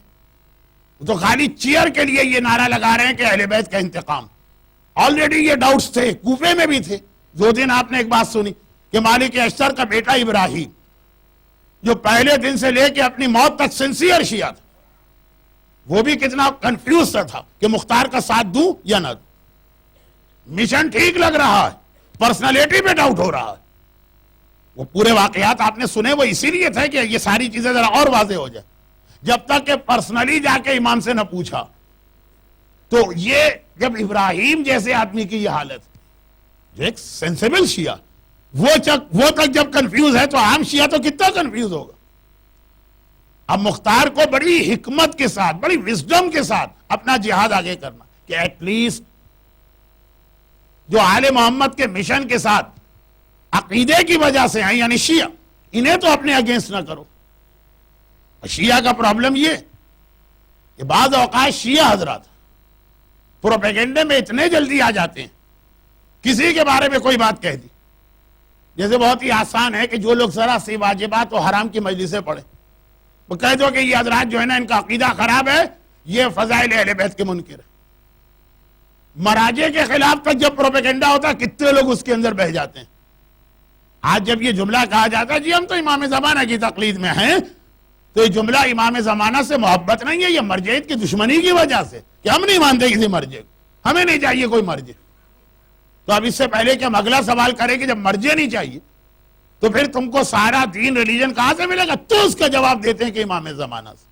Speaker 1: تو خالی چیئر کے لیے یہ نعرہ لگا رہے ہیں کہ اہل بیت کا انتقام. آلریڈی یہ ڈاؤٹس تھے، کوفے میں بھی تھے. 2 دن آپ نے ایک بات سنی کہ مالک اشتر کا بیٹا ابراہیم جو پہلے دن سے لے کے اپنی موت تک سنسیئر شیعہ تھا، وہ بھی کتنا کنفیوز تھا کہ مختار کا ساتھ دوں یا نہ دوں. مشن ٹھیک لگ رہا ہے، پرسنالٹی پہ ڈاؤٹ ہو رہا ہے. وہ پورے واقعات آپ نے سنے، وہ اسی لیے تھے کہ یہ ساری چیزیں ذرا اور واضح ہو جائے. جب تک کہ پرسنلی جا کے امام سے نہ پوچھا، تو یہ جب ابراہیم جیسے آدمی کی یہ حالت، جو ایک سینسیبل شیعہ، وہ تک جب کنفیوز ہے تو عام شیعہ تو کتنا کنفیوز ہوگا. اب مختار کو بڑی حکمت کے ساتھ، بڑی وزڈم کے ساتھ اپنا جہاد آگے کرنا کہ ایٹ لیسٹ جو آل محمد کے مشن کے ساتھ عقیدے کی وجہ سے ہیں، یعنی شیعہ، انہیں تو اپنے اگینسٹ نہ کرو. شیعہ کا پرابلم یہ کہ بعض اوقات شیعہ حضرات پروپیگنڈے میں اتنے جلدی آ جاتے ہیں، کسی کے بارے میں کوئی بات کہہ دی، جیسے بہت ہی آسان ہے کہ جو لوگ ذرا سی واجبات و حرام کی مجلسیں پڑھیں، وہ کہہ دو کہ یہ حضرات جو ہے نا ان کا عقیدہ خراب ہے، یہ فضائل اہل بیت کے منکر ہے. مراجع کے خلاف تک جب پروپیگنڈا ہوتا ہے، کتنے لوگ اس کے اندر بہ جاتے ہیں. آج جب یہ جملہ کہا جاتا ہے جی ہم تو امام زمانہ کی تقلید میں ہیں، تو یہ جملہ امام زمانہ سے محبت نہیں ہے، یہ مرجعیت کی دشمنی کی وجہ سے کہ ہم نہیں مانتے کسی مرجع کو، ہمیں نہیں چاہیے کوئی مرجع. تو اب اس سے پہلے کہ ہم اگلا سوال کریں کہ جب مرجع نہیں چاہیے تو پھر تم کو سارا دین ریلیجن کہاں سے ملے گا، تو اس کا جواب دیتے ہیں کہ امام زمانہ سے.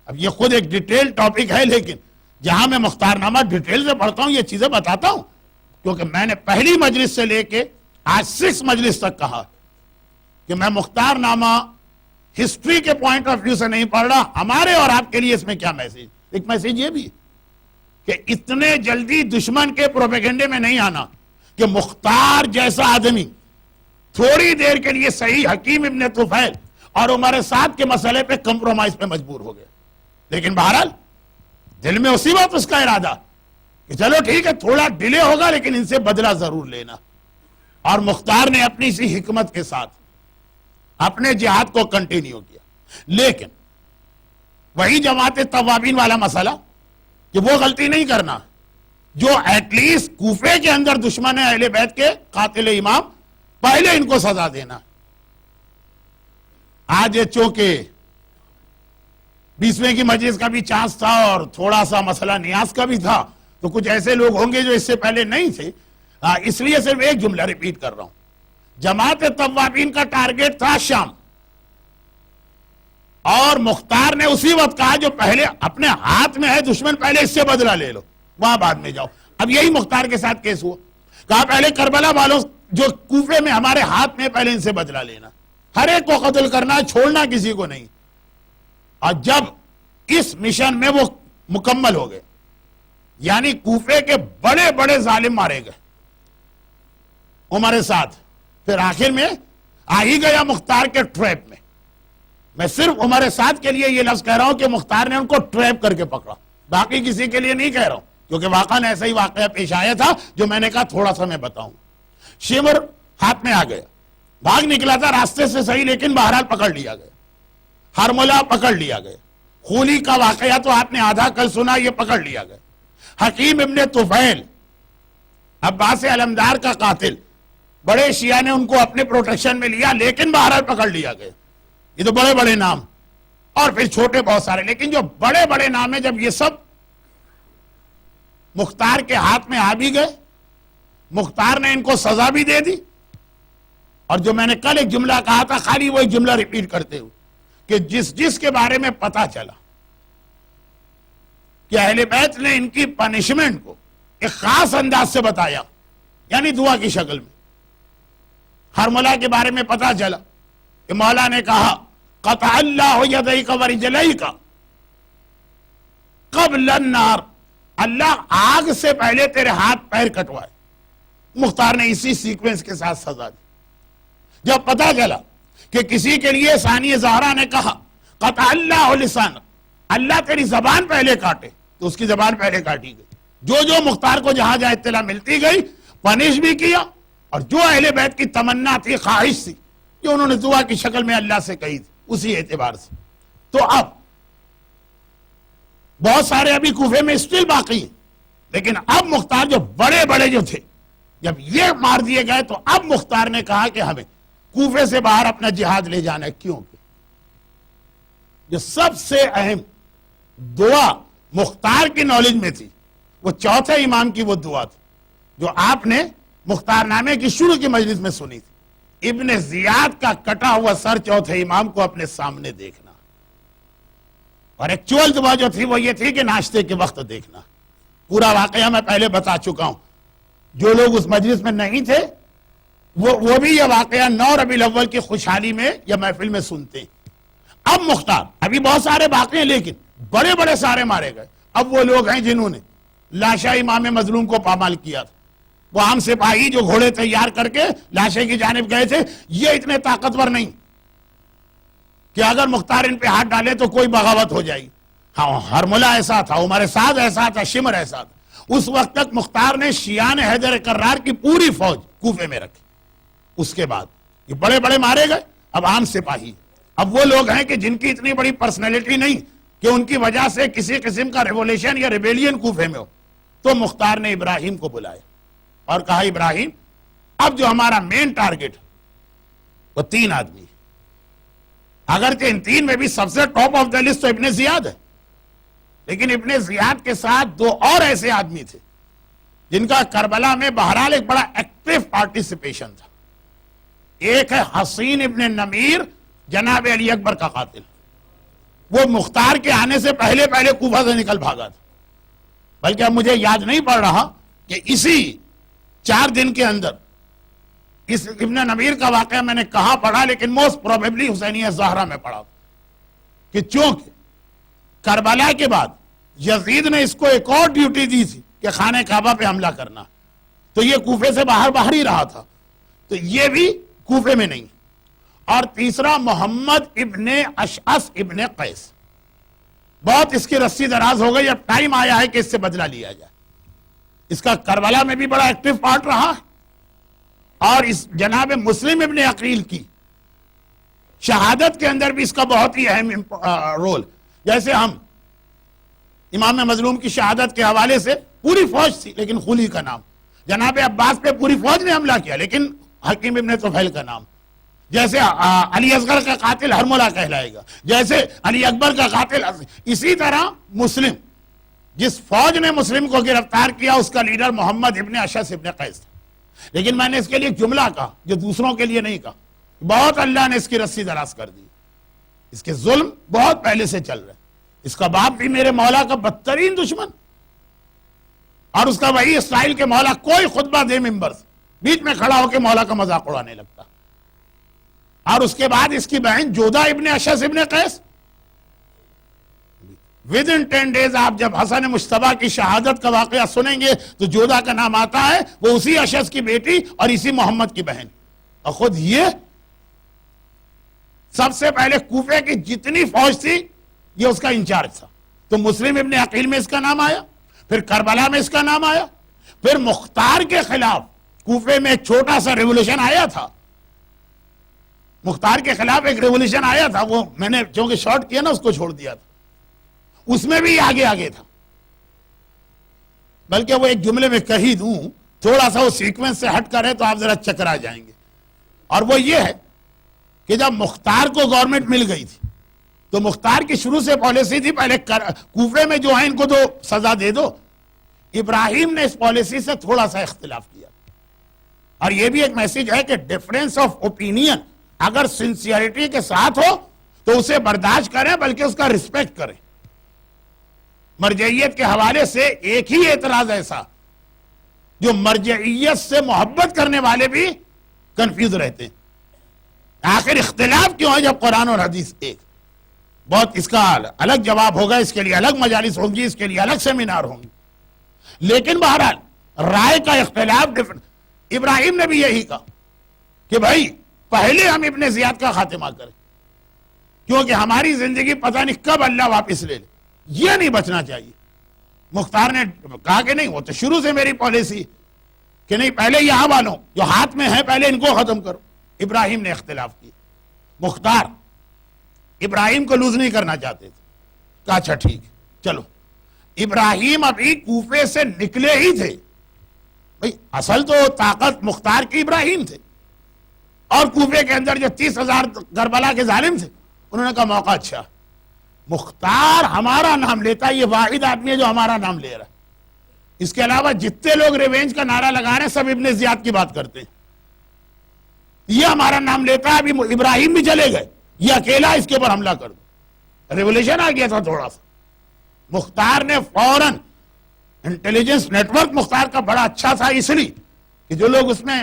Speaker 1: اب یہ خود ایک ڈیٹیل ٹاپک ہے، لیکن جہاں میں مختار نامہ ڈیٹیل سے پڑھتا ہوں یہ چیزیں بتاتا ہوں، کیونکہ میں نے پہلی مجلس سے لے کے آج 6 مجلس تک کہا کہ میں مختار نامہ ہسٹری کے پوائنٹ آف ویو سے نہیں پڑھ رہا. ہمارے اور آپ کے لیے اس میں کیا میسیج؟ ایک میسیج یہ بھی کہ اتنے جلدی دشمن کے پروپیگنڈے میں نہیں آنا کہ مختار جیسا آدمی تھوڑی دیر کے لیے صحیح حکیم ابن طفیل اور عمر سعد کے مسئلے پہ کمپرومائز پہ مجبور ہو گئے. لیکن بہرحال دل میں اسی وقت اس کا ارادہ کہ چلو ٹھیک ہے تھوڑا ڈیلے ہوگا لیکن ان سے بدلہ ضرور لینا. اور مختار نے اپنی اسی حکمت کے ساتھ اپنے جہاد کو کنٹینیو کیا. لیکن وہی جماعت توابین والا مسئلہ کہ وہ غلطی نہیں کرنا جو ایٹ لیسٹ کوفے کے اندر دشمن ہے اہل بیت کے قاتل امام، پہلے ان کو سزا دینا. آج یہ چونکہ 20ویں کی مجلس کا بھی چانس تھا اور تھوڑا سا مسئلہ نیاز کا بھی تھا، تو کچھ ایسے لوگ ہوں گے جو اس سے پہلے نہیں تھے، اس لیے صرف ایک جملہ ریپیٹ کر رہا ہوں. جماعت توابین کا ٹارگیٹ تھا شام، اور مختار نے اسی وقت کہا جو پہلے اپنے ہاتھ میں ہے دشمن، پہلے اس سے بدلہ لے لو، وہاں بعد میں جاؤ. اب یہی مختار کے ساتھ کیس ہوا، کہا پہلے کربلا والوں جو کوفے میں ہمارے ہاتھ میں، پہلے ان سے بدلہ لینا، ہر ایک کو قتل کرنا، چھوڑنا کسی کو نہیں. اور جب اس مشن میں وہ مکمل ہو گئے، یعنی کوفے کے بڑے بڑے ظالم مارے گئے عمر سعد، پھر آخر میں آ ہی گیا مختار کے ٹریپ میں. میں صرف عمر سعد کے لیے یہ لفظ کہہ رہا ہوں کہ مختار نے ان کو ٹریپ کر کے پکڑا، باقی کسی کے لیے نہیں کہہ رہا ہوں، کیونکہ واقعاً ایسا ہی واقعہ پیش آیا تھا جو میں نے کہا تھوڑا سا میں بتاؤں. شمر ہاتھ میں آ گیا، بھاگ نکلا تھا راستے سے صحیح، لیکن بہرحال پکڑ لیا گیا. ہرملہ پکڑ لیا گیا. خولی کا واقعہ تو آپ نے آدھا کل سنا، یہ پکڑ لیا گیا. حکیم ابن طفیل عباس علمدار کا قاتل، بڑے شیعہ نے ان کو اپنے پروٹیکشن میں لیا، لیکن بہرحال پکڑ لیا گیا. یہ تو بڑے بڑے نام، اور پھر چھوٹے بہت سارے، لیکن جو بڑے بڑے نام ہیں جب یہ سب مختار کے ہاتھ میں آ بھی گئے، مختار نے ان کو سزا بھی دے دی. اور جو میں نے کل ایک جملہ کہا تھا، خالی وہ ایک جملہ ریپیٹ کرتے ہوئے، کہ جس کے بارے میں پتا چلا کہ اہل بیت نے ان کی پنشمنٹ کو ایک خاص انداز سے بتایا، یعنی دعا کی شکل میں. ہرملہ کے بارے میں پتا چلا کہ مولا نے کہا قطع اللہ یدیک ورجلیک قبل النار، اللہ آگ سے پہلے تیرے ہاتھ پیر کٹوائے. مختار نے اسی سیکوینس کے ساتھ سزا دی. جب پتا چلا کہ کسی کے لیے ثانی زہرا نے کہا قطع اللہ لسان، اللہ تیری زبان پہلے کاٹے، تو اس کی زبان پہلے کاٹی گئی. جو مختار کو جہاں جہاں اطلاع ملتی گئی پنش بھی کیا، اور جو اہل بیت کی تمنا تھی، خواہش تھی، جو انہوں نے دعا کی شکل میں اللہ سے کہی تھی، اسی اعتبار سے. تو اب بہت سارے ابھی کوفے میں اسٹل باقی ہیں، لیکن اب مختار جو بڑے بڑے جو تھے جب یہ مار دیے گئے تو اب مختار نے کہا کہ ہمیں کوفے سے باہر اپنا جہاد لے جانا ہے. کیوں کہ جو سب سے اہم دعا مختار کی نالج میں تھی وہ چوتھے امام کی وہ دعا تھی جو آپ نے مختار نامے کی شروع کی مجلس میں سنی تھی. ابن زیاد کا کٹا ہوا سر چوتھے امام کو اپنے سامنے دیکھنا, اور ایکچوئل دعا جو تھی وہ یہ تھی کہ ناشتے کے وقت دیکھنا. پورا واقعہ میں پہلے بتا چکا ہوں, جو لوگ اس مجلس میں نہیں تھے وہ بھی یہ واقعہ 9 ربیع الاول کی خوشحالی میں یا محفل میں سنتے ہیں. اب مختار, ابھی بہت سارے باقی ہیں لیکن بڑے بڑے سارے مارے گئے. اب وہ لوگ ہیں جنہوں نے لاشا امام مظلوم کو پامال کیا تھا. وہ عام سپاہی جو گھوڑے تیار کر کے لاشے کی جانب گئے تھے, یہ اتنے طاقتور نہیں کہ اگر مختار ان پہ ہاتھ ڈالے تو کوئی بغاوت ہو جائے گی. ہاں, ہرملہ ایسا تھا, عمر سعد ایسا تھا, شمر ایسا تھا. اس وقت تک مختار نے شیعان حیدر کرار کی پوری فوج کوفے میں رکھی. اس کے بعد یہ بڑے بڑے مارے گئے. اب عام سپاہی, اب وہ لوگ ہیں کہ جن کی اتنی بڑی پرسنالٹی نہیں کہ ان کی وجہ سے کسی قسم کا ریولیشن یا ریبیلین کوفے میں ہو. تو مختار نے ابراہیم کو بلایا اور کہا ابراہیم اب جو ہمارا مین ٹارگٹ وہ 3 آدمی, اگرچہ ان 3 میں بھی سب سے ٹاپ آف دا لسٹ تو ابن زیاد ہے, لیکن ابن زیاد کے ساتھ 2 اور ایسے آدمی تھے جن کا کربلا میں بہرحال ایک بڑا ایکٹیو پارٹیسپیشن تھا. ایک ہے حسین ابن نمیر, جناب علی اکبر کا قاتل. وہ مختار کے آنے سے پہلے کوفہ سے نکل بھاگا تھا. بلکہ اب مجھے یاد نہیں پڑ رہا کہ اسی 4 دن کے اندر اس ابن نمیر کا واقعہ میں نے کہاں پڑھا, لیکن موسٹ پروبیبلی حسینیہ زہرہ میں پڑھا کہ چونکہ کربلا کے بعد یزید نے اس کو ایک اور ڈیوٹی دی تھی کہ خانہ کعبہ پہ حملہ کرنا, تو یہ کوفے سے باہر ہی رہا تھا, تو یہ بھی کوفے میں نہیں. اور تیسرا محمد ابن اشعث ابن قیس, بہت اس کی رسی دراز ہو گئی, اب ٹائم آیا ہے کہ اس سے بدلہ لیا جائے. اس کا کربلا میں بھی بڑا ایکٹیو پارٹ رہا, اور اس جناب مسلم ابن عقیل کی شہادت کے اندر بھی اس کا بہت ہی اہم رول. جیسے ہم امام مظلوم کی شہادت کے حوالے سے پوری فوج تھی لیکن خلی کا نام, جناب عباس پہ پوری فوج نے حملہ کیا لیکن حکیم ابن طفیل کا نام. جیسے علی اصغر کا قاتل ہرملہ کہلائے گا, جیسے علی اکبر کا قاتل. اسی طرح مسلم, جس فوج نے مسلم کو گرفتار کیا اس کا لیڈر محمد ابن اشعث ابن قیس تھا. لیکن میں نے اس کے لیے ایک جملہ کہا جو دوسروں کے لیے نہیں کہا, بہت اللہ نے اس کی رسی دراز کر دی. اس کے ظلم بہت پہلے سے چل رہے. اس کا باپ بھی میرے مولا کا بدترین دشمن, اور اس کا وہی اسٹائل کے مولا کوئی خطبہ دے ممبر سے بیچ میں کھڑا ہو کے مولا کا مذاق اڑانے لگتا. اور اس کے بعد اس کی بہن جودہ ابن اشعث ابن قیس, within 10 days آپ جب حسن مجتبیٰ کی شہادت کا واقعہ سنیں گے تو جودہ کا نام آتا ہے, وہ اسی اشعث کی بیٹی اور اسی محمد کی بہن. اور خود یہ سب سے پہلے کوفے کی جتنی فوج تھی یہ اس کا انچارج تھا. تو مسلم ابن عقیل میں اس کا نام آیا, پھر کربلا میں اس کا نام آیا, پھر مختار کے خلاف کوفے میں ایک چھوٹا سا ریولوشن آیا تھا. مختار کے خلاف ایک ریولوشن آیا تھا, وہ میں نے چونکہ شارٹ کیا نا اس کو چھوڑ دیا تھا. اس میں بھی آگے تھا, بلکہ وہ ایک جملے میں کہی دوں, تھوڑا سا وہ سیکوینس سے ہٹ کر ہے تو آپ ذرا چکرا جائیں گے. اور وہ یہ ہے کہ جب مختار کو گورنمنٹ مل گئی تھی تو مختار کی شروع سے پالیسی تھی پہلے کوفے میں جو ہیں ان کو تو سزا دے دو. ابراہیم نے اس پالیسی سے تھوڑا سا اختلاف کیا, اور یہ بھی ایک میسج ہے کہ ڈیفرنس آف اوپینین اگر سنسیئرٹی کے ساتھ ہو تو اسے برداشت کریں, بلکہ اس کا رسپیکٹ کریں. مرجعیت کے حوالے سے ایک ہی اعتراض ایسا جو مرجعیت سے محبت کرنے والے بھی کنفیوز رہتے ہیں, آخر اختلاف کیوں ہے جب قرآن اور حدیث ایک. بہت اس کا الگ جواب ہوگا, اس کے لیے الگ مجالس ہوں گی, اس کے لیے الگ سیمینار ہوں گی. لیکن بہرحال رائے کا اختلاف ابراہیم نے بھی یہی کہا کہ بھائی پہلے ہم ابن زیاد کا خاتمہ کریں, کیونکہ ہماری زندگی پتہ نہیں کب اللہ واپس لے لے, یہ نہیں بچنا چاہیے. مختار نے کہا کہ نہیں, وہ تو شروع سے میری پالیسی کہ نہیں, پہلے یہاں والوں جو ہاتھ میں ہیں پہلے ان کو ختم کرو. ابراہیم نے اختلاف کیا. مختار ابراہیم کو لوز نہیں کرنا چاہتے تھے, کہا اچھا ٹھیک چلو ابراہیم ابھی کوفے سے نکلے ہی تھے. بھئی اصل تو طاقت مختار کی ابراہیم تھے, اور کوفے کے اندر جو 30,000 کربلا کے ظالم تھے, انہوں نے کہا موقع اچھا, مختار ہمارا نام لیتا ہے, یہ واحد آدمی ہے جو ہمارا نام لے رہا ہے. اس کے علاوہ جتنے لوگ ریونج کا نعرہ لگا رہے ہیں سب ابن زیاد کی بات کرتے ہیں. یہ ہمارا نام لیتا ہے, ابھی ابراہیم بھی چلے گئے, یہ اکیلا اس کے اوپر حملہ کر دو. ریولیشن آ گیا تھا تھوڑا سا. مختار نے فوراً, انٹیلیجنس نیٹورک مختار کا بڑا اچھا تھا اس لیے کہ جو لوگ اس میں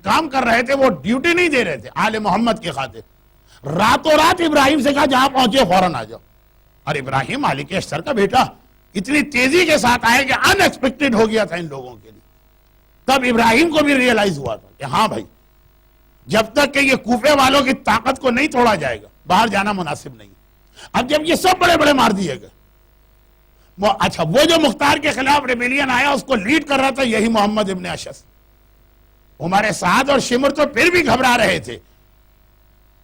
Speaker 1: کام کر رہے تھے وہ ڈیوٹی نہیں دے رہے تھے آل محمد کے خاطر, راتوں رات ابراہیم سے کہا جہاں پہنچے فوراً آ جاؤ. اور ابراہیم مالک اشتر کا بیٹا اتنی تیزی کے ساتھ آئے کہ ان ایکسپیکٹڈ ہو گیا تھا ان لوگوں کے لیے. تب ابراہیم کو بھی ریئلائز ہوا تھا کہ ہاں بھائی, جب تک کہ یہ کوفے والوں کی طاقت کو نہیں توڑا جائے گا باہر جانا مناسب نہیں. اب جب یہ سب بڑے بڑے مار دیے گئے, اچھا وہ جو مختار کے خلاف ریبیلین آیا اس کو لیڈ کر رہا تھا یہی محمد ابن اشعث. عمر سعد اور شمر تو پھر بھی گھبرا رہے تھے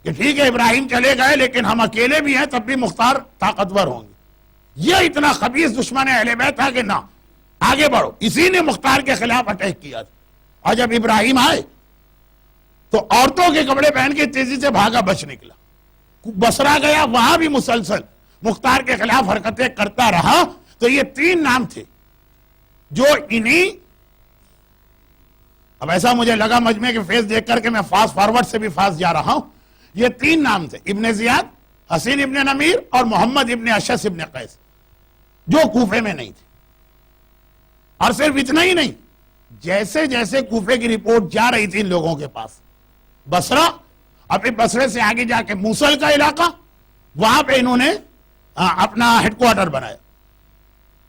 Speaker 1: کہ ٹھیک ہے ابراہیم چلے گئے لیکن ہم اکیلے بھی ہیں تب بھی مختار طاقتور ہوں گے. یہ اتنا خبیث دشمن اہل بیت تھا کہ نہ آگے بڑھو. اسی نے مختار کے خلاف اٹیک کیا تھا. اور جب ابراہیم آئے تو عورتوں کے کپڑے پہن کے تیزی سے بھاگا بچ نکلا. بصرہ گیا, وہاں بھی مسلسل مختار کے خلاف حرکتیں کرتا رہا. تو یہ 3 نام تھے جو انہی, اب ایسا مجھے لگا مجمع کے فیس دیکھ کر کے میں فاسٹ فارورڈ سے بھی فاسٹ جا رہا ہوں. یہ 3 نام تھے, ابن زیاد, حسین ابن نمیر اور محمد ابن اشعث ابن قیس, جو کوفے میں نہیں تھے. اور صرف اتنا ہی نہیں, جیسے جیسے کوفے کی رپورٹ جا رہی تھی ان لوگوں کے پاس, بصرہ اور پھر بصرے سے آگے جا کے موصل کا علاقہ, وہاں پہ انہوں نے اپنا ہیڈ کوارٹر بنایا.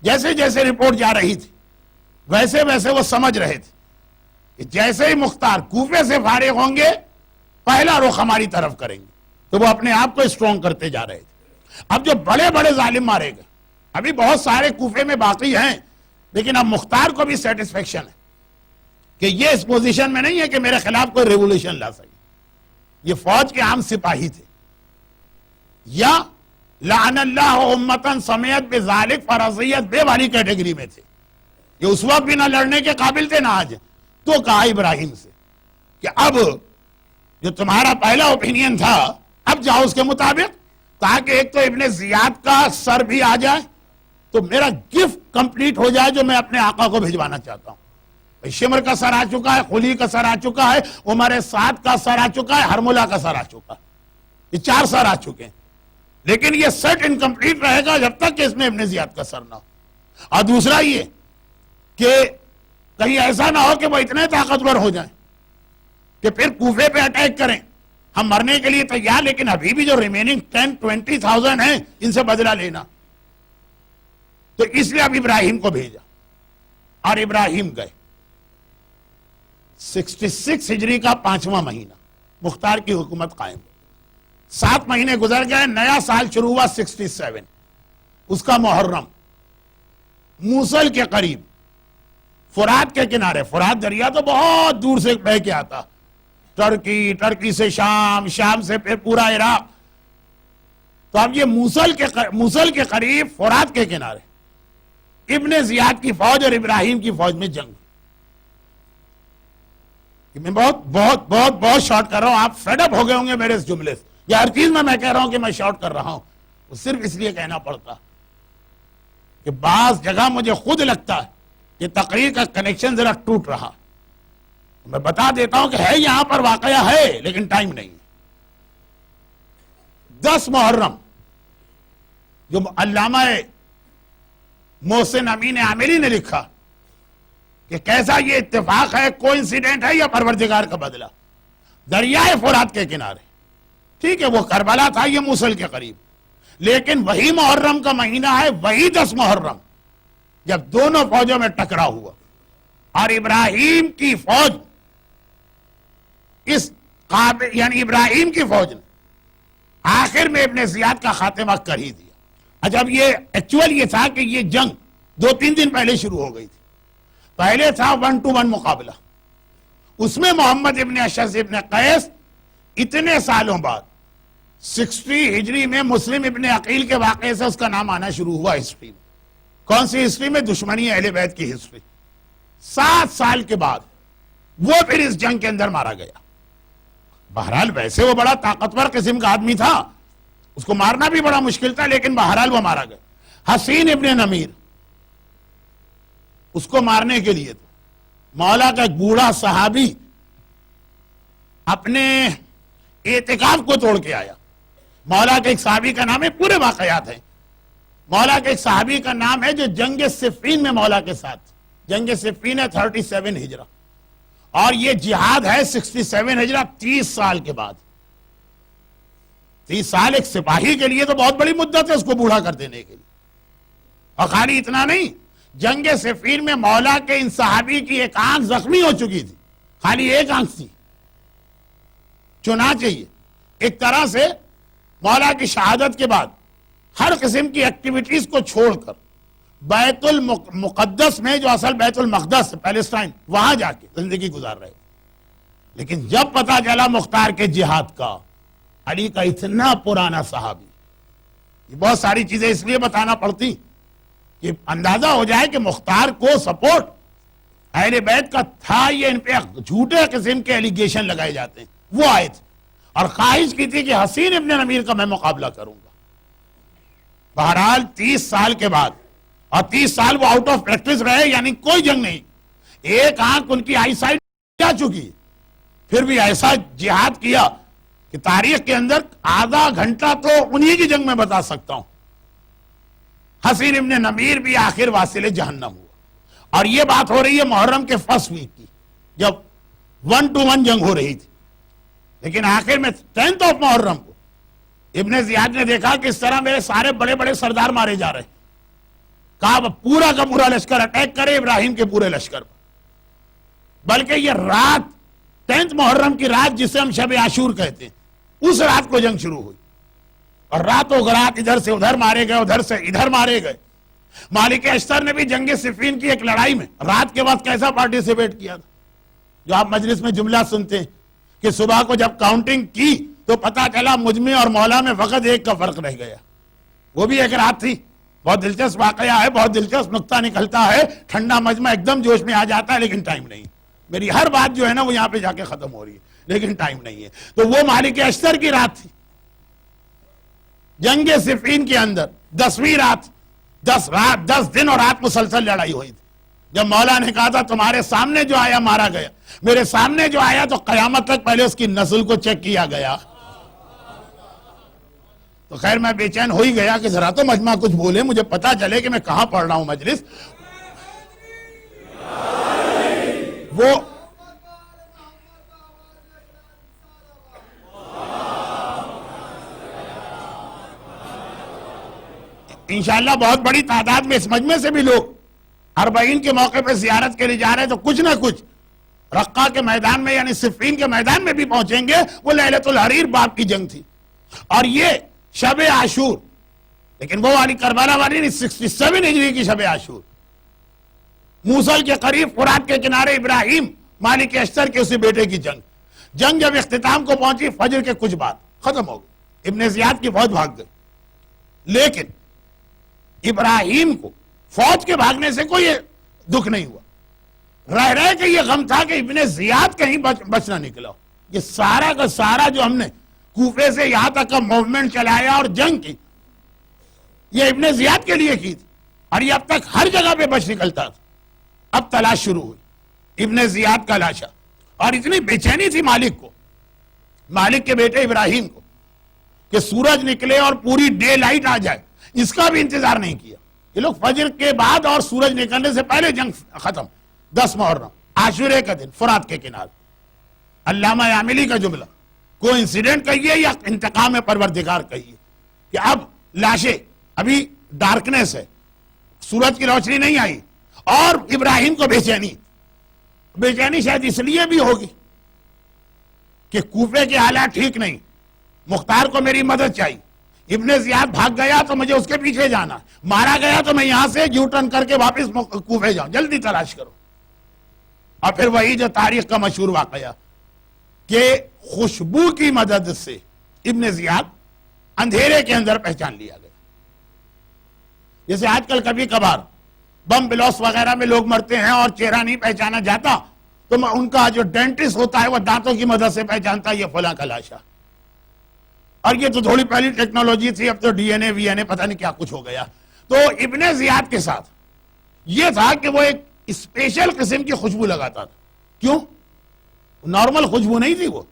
Speaker 1: جیسے جیسے رپورٹ جا رہی تھی ویسے ویسے وہ سمجھ رہے تھے کہ جیسے ہی مختار کوفے سے فارغ ہوں گے پہلا رخ ہماری طرف کریں گے. تو وہ اپنے آپ کو اسٹرونگ کرتے جا رہے تھے. اب جو بڑے بڑے ظالم مارے گئے, ابھی بہت سارے کوفے میں باقی ہیں, لیکن اب مختار کو بھی سیٹسفیکشن ہے کہ یہ اس پوزیشن میں نہیں ہے کہ میرے خلاف کوئی ریولوشن لا سکے. یہ فوج کے عام سپاہی تھے, یا لعن اللہ امتن سمیت بذالک فرضیت بے والی کیٹیگری میں تھے. یہ اس وقت بھی نہ لڑنے کے قابل تھے نہ آج. تو کہا ابراہیم سے کہ اب جو تمہارا پہلا اوپینین تھا اب جاؤ اس کے مطابق, تاکہ ایک تو ابن زیاد کا سر بھی آ جائے تو میرا گفٹ کمپلیٹ ہو جائے جو میں اپنے آقا کو بھجوانا چاہتا ہوں. شمر کا سر آ چکا ہے, خلی کا سر آ چکا ہے, عمر سعد کا سر آ چکا ہے, ہرملہ کا سر آ چکا ہے. یہ 4 سر آ چکے ہیں, لیکن یہ سیٹ انکمپلیٹ رہے گا جب تک کہ اس میں ابن زیاد کا سر نہ ہو. اور دوسرا یہ کہ کہیں ایسا نہ ہو کہ وہ اتنے طاقتور ہو جائیں کہ پھر کوفے پہ اٹیک کریں. ہم مرنے کے لیے تیار, لیکن ابھی بھی جو ریمیننگ 10-20,000 ہیں ان سے بدلہ لینا. تو اس لیے اب ابراہیم کو بھیجا, اور ابراہیم گئے. 66 ہجری کا 5واں مہینہ مختار کی حکومت قائم. 7 مہینے گزر گئے, نیا سال شروع ہوا 67. اس کا محرم, موصل کے قریب فرات کے کنارے, فرات دریا تو بہت دور سے بہ کے آتا, ترکی سے شام, شام سے پھر پورا عراق. تو اب یہ موصل کے قریب فرات کے کنارے ابن زیاد کی فوج اور ابراہیم کی فوج میں جنگ. میں بہت شارٹ کر رہا ہوں, آپ فیڈ اپ ہو گئے ہوں گے میرے اس جملے سے. یا ہر چیز میں کہہ رہا ہوں کہ میں شارٹ کر رہا ہوں, وہ صرف اس لیے کہنا پڑتا کہ بعض جگہ مجھے خود لگتا ہے کہ تقریر کا کنیکشن ذرا ٹوٹ رہا. میں بتا دیتا ہوں کہ ہے یہاں پر واقعہ ہے لیکن ٹائم نہیں. 10 محرم جو علامہ محسن امین عامری نے لکھا کہ کیسا یہ اتفاق ہے, کوئنسیڈنٹ ہے یا پروردگار کا بدلہ. دریائے فرات کے کنارے, ٹھیک ہے وہ کربلا تھا, یہ موصل کے قریب, لیکن وہی محرم کا مہینہ ہے, وہی 10 محرم جب دونوں فوجوں میں ٹکرا ہوا. اور ابراہیم کی فوج اس قابل, یعنی ابراہیم کی فوج نے آخر میں ابن زیاد کا خاتمہ کر ہی دیا. جب یہ ایکچوئل یہ تھا کہ یہ جنگ 2-3 دن پہلے شروع ہو گئی تھی. پہلے تھا 1-to-1 مقابلہ, اس میں محمد ابن اشعث ابن قیس اتنے سالوں بعد 60 ہجری میں مسلم ابن عقیل کے واقعے سے اس کا نام آنا شروع ہوا ہسٹری میں. کون سی ہسٹری میں؟ دشمنی اہل بیت کی ہسٹری. 7 سال کے بعد وہ پھر اس جنگ کے اندر مارا گیا. بہرحال ویسے وہ بڑا طاقتور قسم کا آدمی تھا, اس کو مارنا بھی بڑا مشکل تھا, لیکن بہرحال وہ مارا گیا. حسین ابن نمیر, اس کو مارنے کے لیے تو مولا کا ایک بوڑھا صحابی اپنے اعتکاف کو توڑ کے آیا. مولا کے ایک صحابی کا نام ہے, پورے واقعات ہیں. مولا کے ایک صحابی کا نام ہے جو جنگ صفین میں مولا کے ساتھ, جنگ صفین ہے 37 ہجرہ, اور یہ جہاد ہے 67 ہجرہ, 30 سال کے بعد. 30 سال ایک سپاہی کے لیے تو بہت بڑی مدت ہے اس کو بوڑھا کر دینے کے لیے. اور خالی اتنا نہیں, جنگ صفین میں مولا کے ان صحابی کی ایک آنکھ زخمی ہو چکی تھی, خالی ایک آنکھ تھی. چنانچہ یہ ایک طرح سے مولا کی شہادت کے بعد ہر قسم کی ایکٹیویٹیز کو چھوڑ کر بیت المقدس میں, جو اصل بیت المقدس پیلسٹائن, وہاں جا کے زندگی گزار رہے. لیکن جب پتا چلا مختار کے جہاد کا, علی کا اتنا پرانا صحابی, یہ بہت ساری چیزیں اس لیے بتانا پڑتی کہ اندازہ ہو جائے کہ مختار کو سپورٹ اہل بیت کا تھا. یہ ان پہ جھوٹے قسم کے ایلیگیشن لگائے جاتے ہیں. وہ آئے تھے اور خواہش کی تھی کہ حسین ابن نمیر کا میں مقابلہ کروں گا. بہرحال 30 سال کے بعد, اور 30 سال وہ آؤٹ آف پریکٹس رہے, یعنی کوئی جنگ نہیں, ایک آنکھ ان کی آئی سائٹ جا چکی, پھر بھی ایسا جہاد کیا کہ تاریخ کے اندر آدھا گھنٹہ تو انہی کی جنگ میں بتا سکتا ہوں. حسین ابن نمیر بھی آخر واصل جہنم ہوا. اور یہ بات ہو رہی ہے محرم کے فرسٹ ویک کی, جب 1-1 جنگ ہو رہی تھی. لیکن آخر میں 10th آف محرم کو ابن زیاد نے دیکھا کہ اس طرح میرے سارے بڑے بڑے سردار مارے جا رہے ہیں. کہا پورا کا پورا لشکر اٹیک کرے ابراہیم کے پورے لشکر پر. بلکہ یہ رات 10th محرم کی رات, جسے ہم شب عاشور کہتے ہیں, اس رات کو جنگ شروع ہوئی. اور راتوں رات ادھر سے ادھر مارے گئے, ادھر سے ادھر مارے گئے. مالک اشتر نے بھی جنگ صفین کی ایک لڑائی میں رات کے وقت کیسا پارٹیسپیٹ کیا تھا, جو آپ مجلس میں جملہ سنتے ہیں کہ صبح کو جب کاؤنٹنگ کی تو پتا چلا مجھ میں اور مولا میں فقط ایک کا فرق رہ گیا. وہ بھی ایک رات تھی. بہت دلچسپ واقعہ ہے, بہت دلچسپ نقطہ نکلتا ہے. ٹھنڈا مجمع ایک دم جوش میں آ جاتا ہے, لیکن ٹائم نہیں. میری ہر بات جو ہے نا وہ یہاں پہ جا کے ختم ہو رہی ہے, لیکن ٹائم نہیں ہے. تو وہ مالک اشتر کی رات تھی, جنگ صفین کے اندر 10ویں رات, 10 دن اور رات مسلسل لڑائی ہوئی تھی. جب مولا نے کہا تھا تمہارے سامنے جو آیا مارا گیا, میرے سامنے جو آیا تو قیامت تک پہلے اس کی نسل کو چیک کیا گیا. تو خیر میں بے چین ہو ہی گیا کہ ذرا تو مجمع کچھ بولے, مجھے پتا چلے کہ میں کہاں پڑھ رہا ہوں مجلس. وہ انشاءاللہ بہت بڑی تعداد میں اس مجمع سے بھی لوگ اربعین کے موقع پہ زیارت کے لیے جا رہے ہیں, تو کچھ نہ کچھ رقہ کے میدان میں یعنی صفین کے میدان میں بھی پہنچیں گے. وہ لیلۃ الحریر باب کی جنگ تھی, اور یہ شب عاشور, لیکن وہ والی کربلا والی نہیں, 67 ہجری کی شب عاشور. موصل کے قریب فرات کے کنارے ابراہیم مالک اشتر کے اسی بیٹے کی جنگ. جنگ جب اختتام کو پہنچی فجر کے کچھ بعد ختم ہو گئی, ابن زیاد کی فوج بھاگ گئی. لیکن ابراہیم کو فوج کے بھاگنے سے کوئی دکھ نہیں ہوا, رہ کہ یہ غم تھا کہ ابن زیاد کہیں بچ نہ نکلا. یہ سارا کا سارا جو ہم نے کوفے سے یہاں تک کا موومنٹ چلایا اور جنگ کی, یہ ابن زیاد کے لیے کی تھی, اور یہ اب تک ہر جگہ پہ بچ نکلتا تھا. اب تلاش شروع ہوئی ابن زیاد کا لاشا, اور اتنی بے چینی تھی مالک کو, مالک کے بیٹے ابراہیم کو, کہ سورج نکلے اور پوری ڈے لائٹ آ جائے, اس کا بھی انتظار نہیں کیا. یہ لوگ فجر کے بعد اور سورج نکلنے سے پہلے جنگ ختم. 10 محرم عاشورے کا دن فرات کے کنارے. علامہ عاملی کا جملہ, کوئی انسیڈنٹ کہیے یا انتقام پروردگار کہیے, کہ اب لاشیں, ابھی ڈارکنیس ہے, سورج کی روشنی نہیں آئی, اور ابراہیم کو بے چینی شاید اس لیے بھی ہوگی کہ کوفے کے حالات ٹھیک نہیں, مختار کو میری مدد چاہیے. ابن زیاد بھاگ گیا تو مجھے اس کے پیچھے جانا, مارا گیا تو میں یہاں سے یو ٹرن کر کے واپس کوفے جاؤں, جلدی تلاش کرو. اور پھر وہی جو تاریخ کا مشہور واقعہ کہ خوشبو کی مدد سے ابن زیاد اندھیرے کے اندر پہچان لیا گیا. جیسے آج کل کبھی کبھار بم بلوس وغیرہ میں لوگ مرتے ہیں اور چہرہ نہیں پہچانا جاتا تو ان کا جو ڈینٹسٹ ہوتا ہے وہ دانتوں کی مدد سے پہچانتا ہے یہ فلاں کا لاش ہے. اور یہ تو تھوڑی پہلی ٹیکنالوجی تھی, اب تو ڈی این اے وی این اے پتہ نہیں کیا کچھ ہو گیا. تو ابن زیاد کے ساتھ یہ تھا کہ وہ ایک اسپیشل قسم کی خوشبو لگاتا تھا. کیوں؟ نارمل خوشبو نہیں تھی. وہ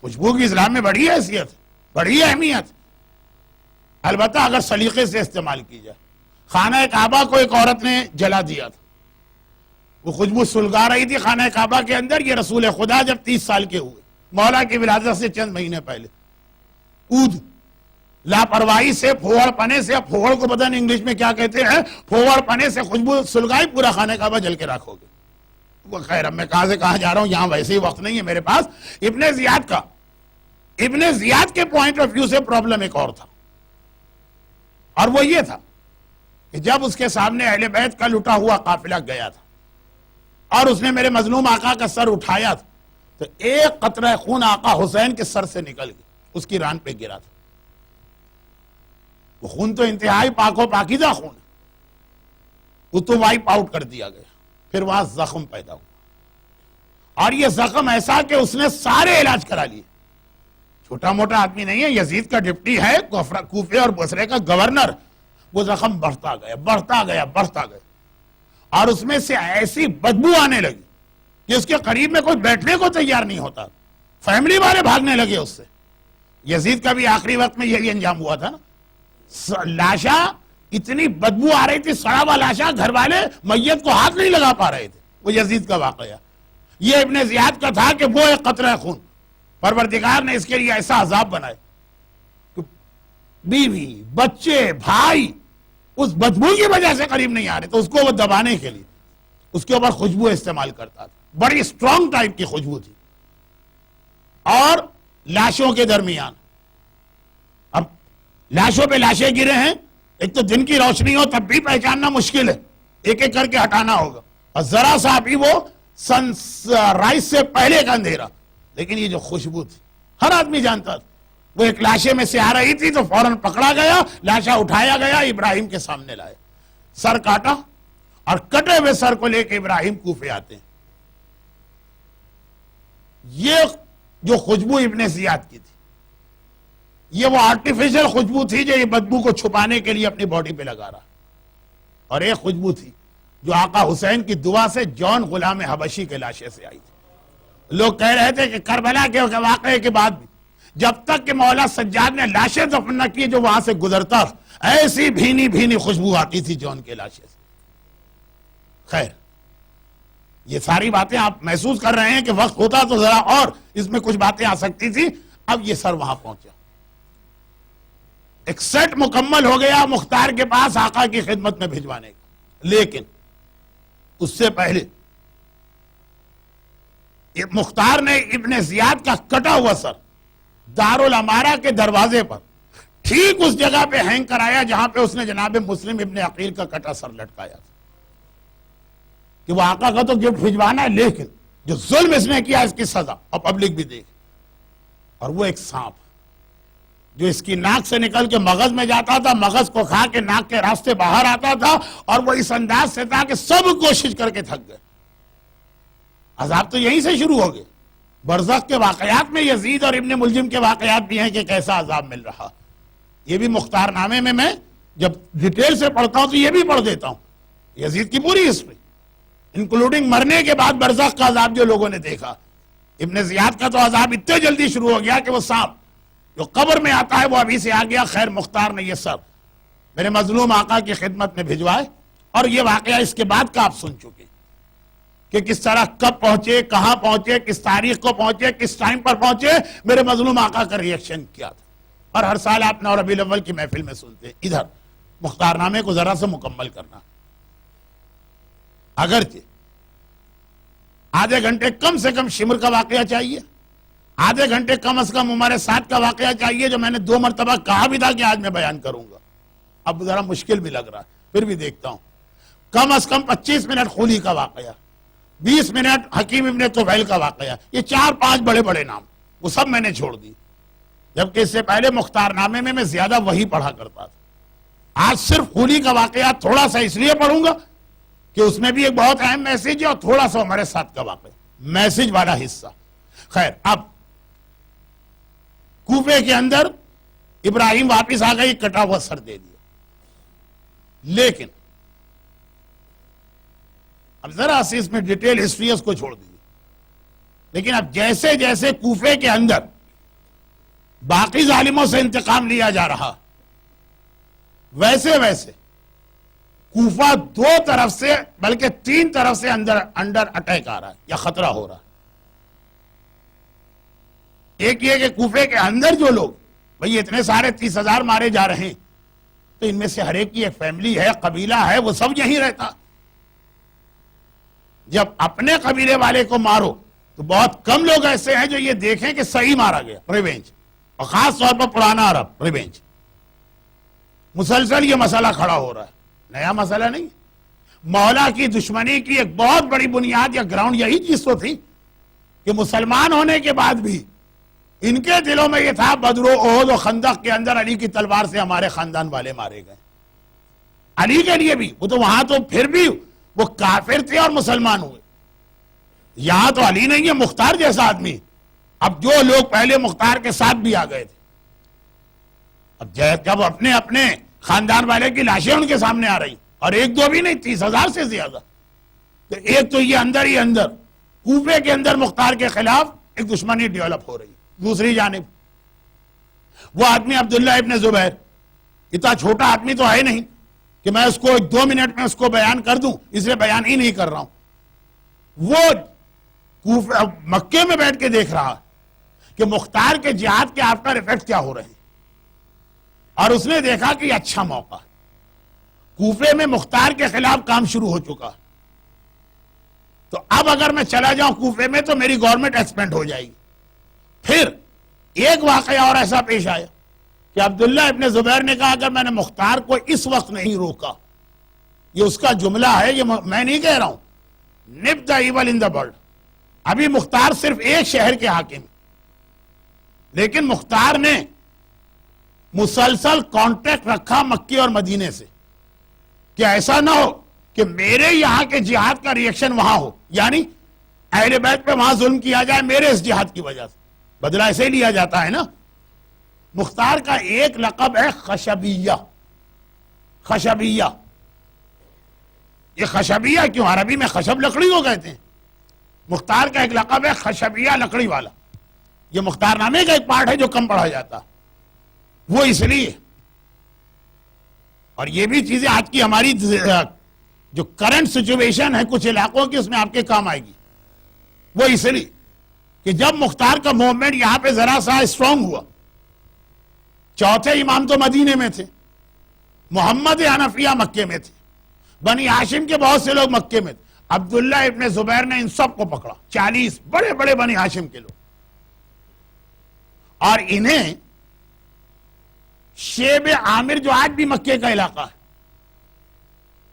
Speaker 1: خوشبو کی اسلام میں بڑی حیثیت, بڑی اہمیت, البتہ اگر سلیقے سے استعمال کی جائے. خانہ کعبہ کو ایک عورت نے جلا دیا تھا, وہ خوشبو سلگا رہی تھی خانہ کعبہ کے اندر. یہ رسول خدا جب 30 سال کے ہوئے, مولا کی ولادت سے چند مہینے پہلے, اود لاپرواہی سے, پھوڑ پنے سے, پھوڑ کو پتہ نہیں انگلش میں کیا کہتے ہیں, پھوڑ پنے سے خوشبو سلگائی, پورا خانہ کعبہ جل کے راکھ ہو گیا. وہ خیر اب میں کہاں سے کہاں جا رہا ہوں, یہاں ویسے ہی وقت نہیں ہے میرے پاس. ابن زیاد کے پوائنٹ آف ویو سے پرابلم ایک اور تھا, اور وہ یہ تھا کہ جب اس کے سامنے اہل بیت کا لٹا ہوا قافلہ گیا تھا اور اس نے میرے مظلوم آقا کا سر اٹھایا تھا تو ایک قطرہ خون آقا حسین کے سر سے نکل گیا, اس کی ران پہ گرا تھا. وہ خون تو انتہائی پاک و پاکیزہ خون ہے, وہ تو وائپ آؤٹ کر دیا گیا. پھر وہاں زخم پیدا ہوا, اور یہ زخم ایسا کہ اس نے سارے علاج کرا لیے. چھوٹا موٹا آدمی نہیں ہے, یزید کا ڈپٹی ہے, کوفے اور بصرے کا گورنر. وہ زخم بڑھتا گیا, بڑھتا گیا, بڑھتا گیا, اور اس میں سے ایسی بدبو آنے لگی کہ اس کے قریب میں کوئی بیٹھنے کو تیار نہیں ہوتا. فیملی والے بھاگنے لگے اس سے. یزید کا بھی آخری وقت میں یہی انجام ہوا تھا نا. لاشا اتنی بدبو آ رہی تھی, سڑا ہوا لاشا, گھر والے میت کو ہاتھ نہیں لگا پا رہے تھے. وہ یزید کا واقعہ. یہ ابن زیاد کا تھا کہ وہ ایک قطرہ خون پروردگار نے اس کے لیے ایسا عذاب بنائے کہ بیوی, بچے, بھائی اس بدبو کی وجہ سے قریب نہیں آ رہے. تو اس کو وہ دبانے کے لیے اس کے اوپر خوشبو استعمال کرتا تھا. بڑی اسٹرانگ ٹائپ کی خوشبو تھی. اور لاشوں کے درمیان, اب لاشوں پہ لاشیں گرے ہیں, ایک تو دن کی روشنی ہو تب بھی پہچاننا مشکل ہے, ایک ایک کر کے ہٹانا ہوگا, اور ذرا سا بھی وہ سن رائز سے پہلے کا اندھیرا. لیکن یہ جو خوشبو تھی ہر آدمی جانتا تھا. وہ ایک لاشے میں سے آ رہی تھی تو فوراً پکڑا گیا, لاشا اٹھایا گیا, ابراہیم کے سامنے لائے, سر کاٹا, اور کٹے ہوئے سر کو لے کے ابراہیم کوفے آتے ہیں. یہ جو خوشبو ابن زیاد کی تھی, یہ وہ آرٹیفیشل خوشبو تھی جو یہ بدبو کو چھپانے کے لیے اپنی باڈی پہ لگا رہا. اور ایک خوشبو تھی جو آقا حسین کی دعا سے جون غلام حبشی کے لاشے سے آئی تھی. لوگ کہہ رہے تھے کہ کربلا کے واقعے کے بعد بھی جب تک کہ مولا سجاد نے لاشیں دفن نہ کی, جو وہاں سے گزرتا ایسی بھینی بھینی خوشبو آتی تھی جون کے لاشے سے. خیر یہ ساری باتیں آپ محسوس کر رہے ہیں کہ وقت ہوتا تو ذرا اور اس میں کچھ باتیں آ سکتی تھی. اب یہ سر وہاں پہنچا, ایک سیٹ مکمل ہو گیا مختار کے پاس آقا کی خدمت میں بھجوانے کا. لیکن اس سے پہلے مختار نے ابن زیاد کا کٹا ہوا سر دارالامارہ کے دروازے پر ٹھیک اس جگہ پہ ہینگ کرایا جہاں پہ اس نے جناب مسلم ابن عقیل کا کٹا سر لٹکایا تھا کہ وہ آقا کا تو گفٹ بھجوانا ہے, لیکن جو ظلم اس نے کیا اس کی سزا اور پبلک بھی دیکھ. اور وہ ایک سانپ جو اس کی ناک سے نکل کے مغز میں جاتا تھا, مغز کو کھا کے ناک کے راستے باہر آتا تھا, اور وہ اس انداز سے تھا کہ سب کوشش کر کے تھک گئے. عذاب تو یہیں سے شروع ہو گئے. برزخ کے واقعات میں یزید اور ابن ملجم کے واقعات بھی ہیں کہ کیسا عذاب مل رہا. یہ بھی مختار نامے میں جب ڈیٹیل سے پڑھتا ہوں تو یہ بھی پڑھ دیتا ہوں یزید کی پوری ہسٹری, انکلوڈنگ مرنے کے بعد برزخ کا عذاب جو لوگوں نے دیکھا. ابن زیاد کا تو عذاب اتنے جلدی شروع ہو گیا کہ وہ سانپ جو قبر میں آتا ہے وہ ابھی سے آ گیا. خیر مختار نے یہ سب میرے مظلوم آقا کی خدمت میں بھجوائے, اور یہ واقعہ اس کے بعد کا آپ سن چکے کہ کس طرح کب پہنچے, کہاں پہنچے, کس تاریخ کو پہنچے, کس ٹائم پر پہنچے, میرے مظلوم آقا کا ریئیکشن کیا تھا. اور ہر سال آپ 9 ربیع الاول کی محفل میں سنتے ہیں. ادھر مختار نامے کو ذرا سے مکمل کرنا, اگرچہ آدھے گھنٹے کم سے کم شمر کا واقعہ چاہیے, آدھے گھنٹے کم از کم عمر سعد کا واقعہ چاہیے, جو میں نے 2 مرتبہ کہا بھی تھا کہ آج میں بیان کروں گا. اب ذرا مشکل بھی لگ رہا ہے, پھر بھی دیکھتا ہوں. کم از کم 25 منٹ خولی کا واقعہ, 20 منٹ حکیم ابن طفیل کا واقعہ. یہ 4-5 بڑے بڑے نام وہ سب میں نے چھوڑ دی, جبکہ اس سے پہلے مختار نامے میں زیادہ وہی پڑھا کرتا تھا. آج صرف خولی کا واقعہ تھوڑا سا اس لیے پڑھوں گا کہ اس میں بھی ایک بہت اہم میسج ہے اور تھوڑا سا ہمارے ساتھ کا واقع میسج والا حصہ. خیر، اب کوفے کے اندر ابراہیم واپس آ گئی، کٹا ہوا سر دے دیا. لیکن اب ذرا سی اس میں ڈیٹیل ہسٹری اس کو چھوڑ دیجیے. لیکن اب جیسے جیسے کوفے کے اندر باقی ظالموں سے انتقام لیا جا رہا، ویسے ویسے کوفہ دو طرف سے بلکہ تین طرف سے انڈر اٹیک آ رہا ہے یا خطرہ ہو رہا ہے. ایک یہ کہ کوفے کے اندر جو لوگ بھئی اتنے سارے 30,000 مارے جا رہے ہیں، تو ان میں سے ہر ایک کی ایک فیملی ہے، قبیلہ ہے، وہ سب یہیں رہتا. جب اپنے قبیلے والے کو مارو تو بہت کم لوگ ایسے ہیں جو یہ دیکھیں کہ صحیح مارا گیا، ریونج، اور خاص طور پر پرانا عرب ریونج. مسلسل یہ مسئلہ کھڑا ہو رہا ہے، نیا مسئلہ نہیں. مولا کی دشمنی کی ایک بہت بڑی بنیاد یا گراؤنڈ یہی چیز تو تھی کہ مسلمان ہونے کے بعد بھی ان کے دلوں میں یہ تھا بدر و احد و خندق کے اندر علی کی تلوار سے ہمارے خاندان والے مارے گئے. علی کے لیے بھی وہ تو وہاں تو پھر بھی وہ کافر تھے اور مسلمان ہوئے. یہاں تو علی نہیں ہے، مختار جیسا آدمی. اب جو لوگ پہلے مختار کے ساتھ بھی آ گئے تھے، اب جب اپنے اپنے خاندان والے کی لاشیں ان کے سامنے آ رہی، اور ایک دو بھی نہیں، 30,000 سے زیادہ. تو ایک تو یہ اندر ہی اندر کوفے کے اندر مختار کے خلاف ایک دشمنی ڈیولپ ہو رہی. دوسری جانب وہ آدمی عبداللہ ابن زبیر اتنا چھوٹا آدمی تو ہے نہیں کہ میں اس کو 2 منٹ میں اس کو بیان کر دوں، اس لیے بیان ہی نہیں کر رہا ہوں. وہ مکے میں بیٹھ کے دیکھ رہا کہ مختار کے جہاد کے آفٹر ایفیکٹ کیا ہو رہے ہیں، اور اس نے دیکھا کہ یہ اچھا موقع ہے. کوفے میں مختار کے خلاف کام شروع ہو چکا، تو اب اگر میں چلا جاؤں کوفے میں تو میری گورنمنٹ ایکسپینڈ ہو جائے گی. پھر ایک واقعہ اور ایسا پیش آیا کہ عبداللہ ابن زبیر نے کہا اگر میں نے مختار کو اس وقت نہیں روکا، یہ اس کا جملہ ہے، یہ میں نہیں کہہ رہا ہوں، nip the evil in the world. ابھی مختار صرف ایک شہر کے حاکم، لیکن مختار نے مسلسل کانٹیکٹ رکھا مکی اور مدینے سے کہ ایسا نہ ہو کہ میرے یہاں کے جہاد کا ریئیکشن وہاں ہو، یعنی اہل بیت پہ وہاں ظلم کیا جائے میرے اس جہاد کی وجہ سے. بدلہ ایسے ہی لیا جاتا ہے نا. مختار کا ایک لقب ہے خشبیہ. خشبیہ، یہ خشبیہ کیوں؟ عربی میں خشب لکڑی کو کہتے ہیں. مختار کا ایک لقب ہے خشبیہ، لکڑی والا. یہ مختار نامے کا ایک پارٹ ہے جو کم پڑھا جاتا، وہ اس لیے. اور یہ بھی چیزیں آج کی ہماری جو کرنٹ سچویشن ہے کچھ علاقوں کی، اس میں آپ کے کام آئے گی. وہ اس لیے کہ جب مختار کا موومنٹ یہاں پہ ذرا سا اسٹرانگ ہوا، چوتھے امام تو مدینے میں تھے، محمد حنفیہ مکے میں تھے، بنی ہاشم کے بہت سے لوگ مکے میں تھے. عبداللہ ابن زبیر نے ان سب کو پکڑا، 40 بڑے بڑے بنی ہاشم کے لوگ، اور انہیں شیب عامر جو آج بھی مکے کا علاقہ ہے،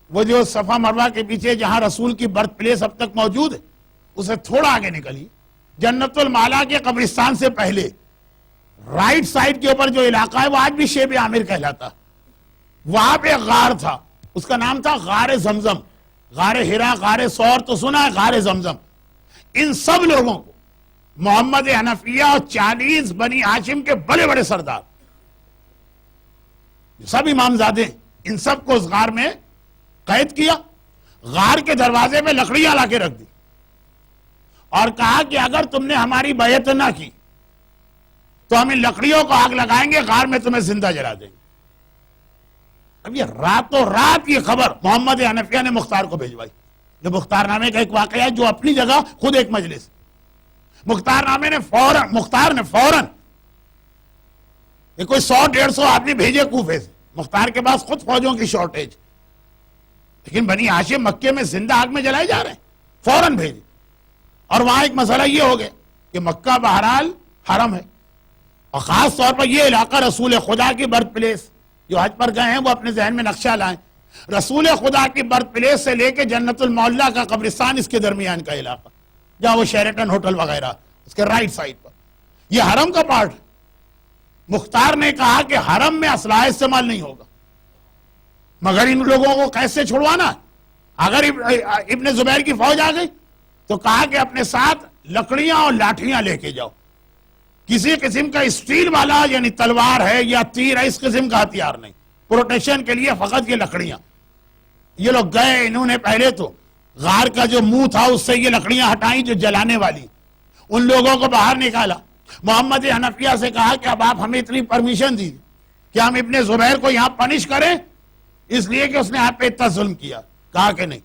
Speaker 1: وہ جو صفا مروہ کے پیچھے جہاں رسول کی برتھ پلیس اب تک موجود ہے، اسے تھوڑا آگے نکلی، جنت المالا کے قبرستان سے پہلے رائٹ سائڈ کے اوپر جو علاقہ ہے وہ آج بھی شیب عامر کہلاتا. وہاں پہ غار تھا، اس کا نام تھا غار زمزم. غار ہرا، غار سور تو سنا ہے، غار زمزم. ان سب لوگوں کو محمد حنفیہ اور 40 بنی ہاشم کے بڑے بڑے سردار، سب امامزادے، ان سب کو اس غار میں قید کیا. غار کے دروازے میں لکڑیاں لا کے رکھ دی اور کہا کہ اگر تم نے ہماری بیعت نہ کی تو ہم ان لکڑیوں کو آگ لگائیں گے، غار میں تمہیں زندہ جلا دیں گے. اب یہ راتوں رات یہ خبر محمد حنفیہ نے مختار کو بھیجوائی. جو مختار نامے کا ایک واقعہ ہے جو اپنی جگہ خود ایک مجلس. مختار نے فوراً یہ کوئی 100-150 آدمی بھیجے کوفے سے. مختار کے پاس خود فوجوں کی شارٹیج، لیکن بنی ہاشم مکے میں زندہ آگ میں جلائے جا رہے ہیں، فوراً بھیجے. اور وہاں ایک مسئلہ یہ ہو گیا کہ مکہ بہرحال حرم ہے، اور خاص طور پر یہ علاقہ رسول خدا کی برتھ پلیس. جو حج پر گئے ہیں وہ اپنے ذہن میں نقشہ لائیں. رسول خدا کی برتھ پلیس سے لے کے جنت المعلا کا قبرستان، اس کے درمیان کا علاقہ جہاں وہ شیرٹن ہوٹل وغیرہ، اس کے رائٹ سائڈ پر یہ حرم کا پارٹ ہے. مختار نے کہا کہ حرم میں اسلحہ استعمال نہیں ہوگا، مگر ان لوگوں کو کیسے چھڑوانا؟ اگر ابن زبیر کی فوج آ گئی تو کہا کہ اپنے ساتھ لکڑیاں اور لاٹھیاں لے کے جاؤ، کسی قسم کا اسٹیل والا یعنی تلوار ہے یا تیر ہے اس قسم کا ہتھیار نہیں، پروٹیکشن کے لیے فقط یہ لکڑیاں۔ یہ لوگ گئے، انہوں نے پہلے تو غار کا جو منہ تھا اس سے یہ لکڑیاں ہٹائیں جو جلانے والی، ان لوگوں کو باہر نکالا۔ محمد حنفیہ سے کہا کہ اب آپ ہمیں اتنی پرمیشن دی کہ ہم ابن زبیر کو یہاں پنش کریں اس لیے کہ اس نے آپ پہ اتنا ظلم کیا؟ کہا کہ نہیں،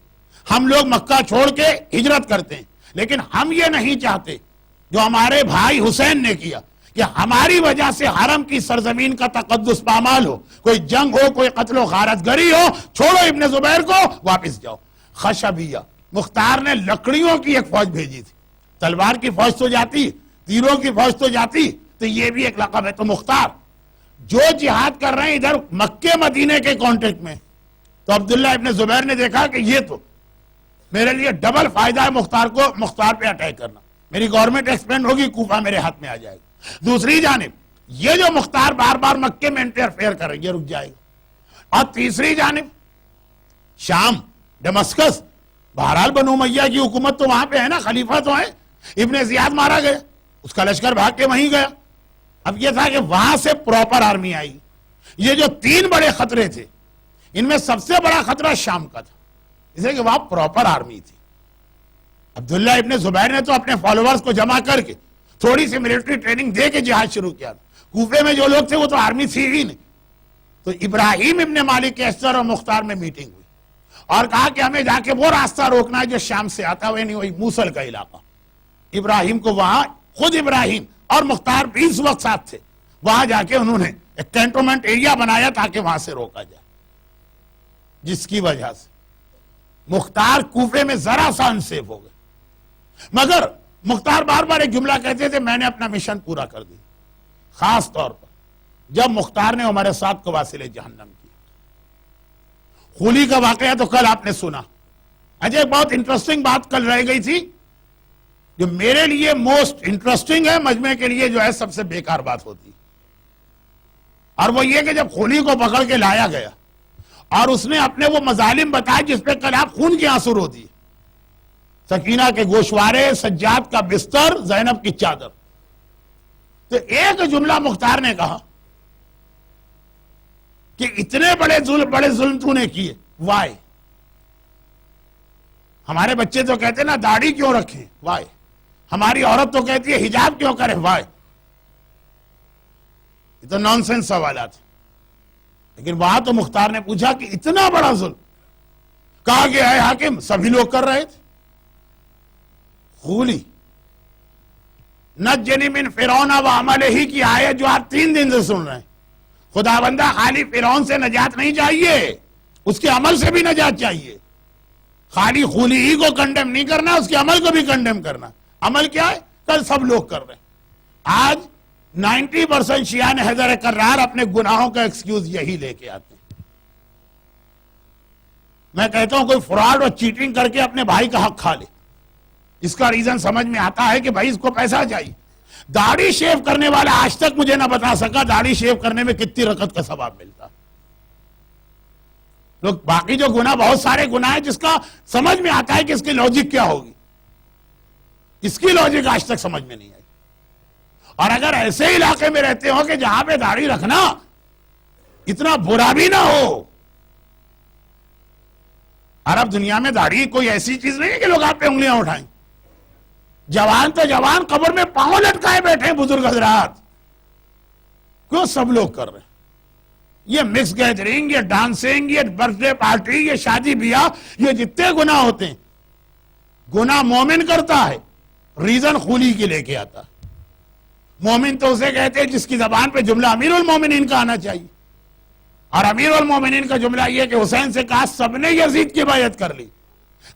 Speaker 1: ہم لوگ مکہ چھوڑ کے ہجرت کرتے ہیں، لیکن ہم یہ نہیں چاہتے جو ہمارے بھائی حسین نے کیا کہ ہماری وجہ سے حرم کی سرزمین کا تقدس پامال ہو، کوئی جنگ ہو، کوئی قتل و غارت گری ہو، چھوڑو ابن زبیر کو، واپس جاؤ۔ خشبیہ، مختار نے لکڑیوں کی ایک فوج بھیجی تھی، تلوار کی فوج تو جاتی، تیروں کی فوج تو جاتی، تو یہ بھی ایک لقب ہے۔ تو مختار جو جہاد کر رہے ہیں ادھر مکے مدینے کے کانٹیکٹ میں، تو عبداللہ ابن زبیر نے دیکھا کہ یہ تو میرے لیے ڈبل فائدہ ہے مختار پہ اٹیک کرنا، میری گورنمنٹ ایکسپینڈ ہوگی، کوفہ میرے ہاتھ میں آ جائے گا۔ دوسری جانب یہ جو مختار بار بار مکے میں انٹرفیئر کرے یہ رک جائے گا، اور تیسری جانب شام، ڈمسکس، بہرحال بنو امیہ کی حکومت تو وہاں پہ ہے نا، خلیفہ تو ہے، ابن زیاد مارا گیا، اس کا لشکر بھاگ کے وہیں گیا۔ اب یہ تھا کہ وہاں سے پراپر آرمی آئی۔ یہ جو تین بڑے خطرے تھے ان میں سب سے بڑا خطرہ شام کا تھا، اس لیے کہ وہاں پراپر آرمی تھی۔ عبداللہ ابن زبیر نے تو اپنے فالوورز کو جمع کر کے تھوڑی سی ملٹری ٹریننگ دے کے جہاد شروع کیا تھا۔ کوفے میں جو لوگ تھے وہ تو آرمی تھی ہی نہیں۔ تو ابراہیم ابن مالک کے اشتر اور مختار میں میٹنگ ہوئی اور کہا کہ ہمیں جا کے وہ راستہ روکنا ہے جو شام سے آتا ہے، یعنی وہی موصل کا علاقہ۔ ابراہیم کو وہاں، خود ابراہیم اور مختار بھی اس وقت ساتھ تھے، وہاں جا کے انہوں نے ایک کینٹونمنٹ ایریا بنایا تاکہ وہاں سے روکا جائے، جس کی وجہ سے مختار کوفے میں ذرا سا انسیف ہو گئے۔ مگر مختار بار بار ایک جملہ کہتے تھے، میں نے اپنا مشن پورا کر دیا، خاص طور پر جب مختار نے عمر سعد کو واصل جہنم کیا۔ خولی کا واقعہ تو کل آپ نے سنا۔ اجے ایک بہت انٹرسٹنگ بات کل رہ گئی تھی جو میرے لیے موسٹ انٹرسٹنگ ہے، مجمع کے لیے جو ہے سب سے بیکار بات ہوتی، اور وہ یہ کہ جب خولی کو پکڑ کے لایا گیا اور اس نے اپنے وہ مظالم بتائے جس پہ کل آپ خون کے آنسو رو دیے، سکینہ کے گوشوارے، سجاد کا بستر، زینب کی چادر، تو ایک جملہ مختار نے کہا کہ اتنے بڑے ظلم تو نے کیے، وائے؟ ہمارے بچے تو کہتے ہیں نا داڑھی کیوں رکھیں، وائے؟ ہماری عورت تو کہتی ہے حجاب کیوں کرے، وائے؟ یہ تو نان سینس سوالات ہیں۔ لیکن وہاں تو مختار نے پوچھا کہ اتنا بڑا ظلم، کہا کہ اے حاکم سبھی لوگ کر رہے تھے۔ خولی نجنی من فرعون و عملہ کی آیت جو آپ 3 دن سے سن رہے ہیں، خدا بندہ خالی فرعون سے نجات نہیں چاہیے، اس کے عمل سے بھی نجات چاہیے۔ خالی خولی ہی کو کنڈیم نہیں کرنا، اس کے عمل کو بھی کنڈیم کرنا۔ عمل کیا ہے؟ کل سب لوگ کر رہے ہیں۔ آج 90% شیعہ حیدر کرار اپنے گناہوں کا ایکسکیوز یہی لے کے آتے ہیں۔ میں کہتا ہوں کوئی فراڈ اور چیٹنگ کر کے اپنے بھائی کا حق کھا لے، اس کا ریزن سمجھ میں آتا ہے کہ بھائی اس کو پیسہ چاہیے۔ داڑھی شیو کرنے والا آج تک مجھے نہ بتا سکا داڑھی شیو کرنے میں کتنی رکعت کا ثواب ملتا۔ لوگ باقی جو گناہ، بہت سارے گناہ ہیں جس کا سمجھ میں آتا ہے کہ اس کی لاجک کیا ہوگی، اس کی لاجک آج تک سمجھ میں نہیں آئی۔ اور اگر ایسے علاقے میں رہتے ہو کہ جہاں پہ داڑھی رکھنا اتنا برا بھی نہ ہو، عرب دنیا میں داڑھی کوئی ایسی چیز نہیں ہے کہ لوگ آپ پہ انگلیاں اٹھائیں۔ جوان تو جوان قبر میں پاؤں لٹکائے بیٹھے ہیں بزرگ حضرات، کیوں سب لوگ کر رہے ہیں؟ یہ مکس گیدرنگ، یہ ڈانسنگ، یہ برتھ ڈے پارٹی، یہ شادی بیاہ، یہ جتنے گناہ ہوتے ہیں، گناہ مومن کرتا ہے، ریزن خولی کے لے کے آتا ہے۔ مومن تو اسے کہتے ہیں جس کی زبان پہ جملہ امیر المومنین کا آنا چاہیے، اور امیر المومنین کا جملہ یہ کہ حسین سے کہا سب نے یزید کی بیعت کر لی،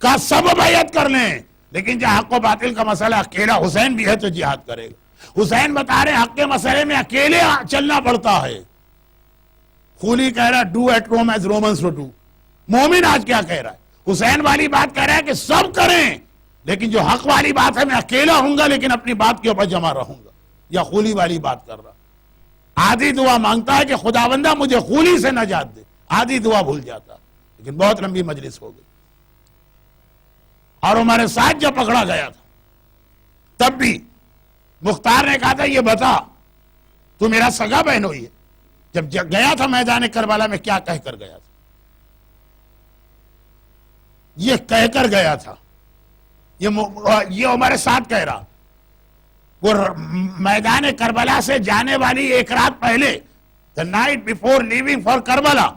Speaker 1: کہا سب بیعت کر لیں، لیکن جہاں حق و باطل کا مسئلہ اکیلا حسین بھی ہے تو جہاد کرے گا۔ حسین بتا رہے حق کے مسئلے میں اکیلے چلنا پڑتا ہے۔ خولی کہہ رہا do at Rome as Romans to do. مومن آج کیا کہہ رہا ہے؟ حسین والی بات کہہ رہا ہے کہ سب کریں، لیکن جو حق والی بات ہے میں اکیلا ہوں گا لیکن اپنی بات کے اوپر جمع رہوں گا۔ یا خولی والی بات کر رہا، آدھی دعا مانگتا ہے کہ خداوندہ مجھے خولی سے نجات دے، آدھی دعا بھول جاتا، لیکن بہت لمبی مجلس ہو گئی۔ اور عمر سعد جب پکڑا گیا تھا تب بھی مختار نے کہا تھا یہ بتا تو میرا سگا بہن ہوئی ہے. جب گیا تھا میدان کربلا میں کیا کہہ کر گیا تھا؟ یہ کہہ کر گیا تھا. یہ عمر سعد کہہ رہا. وہ میدان کربلا سے جانے والی ایک رات پہلے the night before leaving for Karbala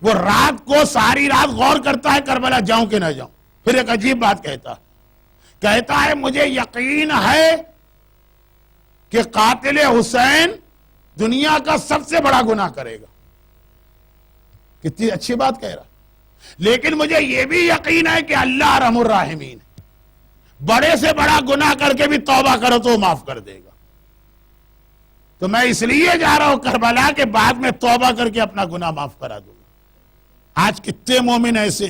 Speaker 1: وہ رات کو ساری رات غور کرتا ہے کربلا جاؤں کہ نہ جاؤں. پھر ایک عجیب بات کہتا ہے مجھے یقین ہے کہ قاتل حسین دنیا کا سب سے بڑا گناہ کرے گا. کتنی اچھی بات کہہ رہا. لیکن مجھے یہ بھی یقین ہے کہ اللہ ارحم الراحمین بڑے سے بڑا گناہ کر کے بھی توبہ کرو تو معاف کر دے گا. تو میں اس لیے جا رہا ہوں کربلا کے بعد میں توبہ کر کے اپنا گناہ معاف کرا دوں گا. آج کتنے مومن ایسے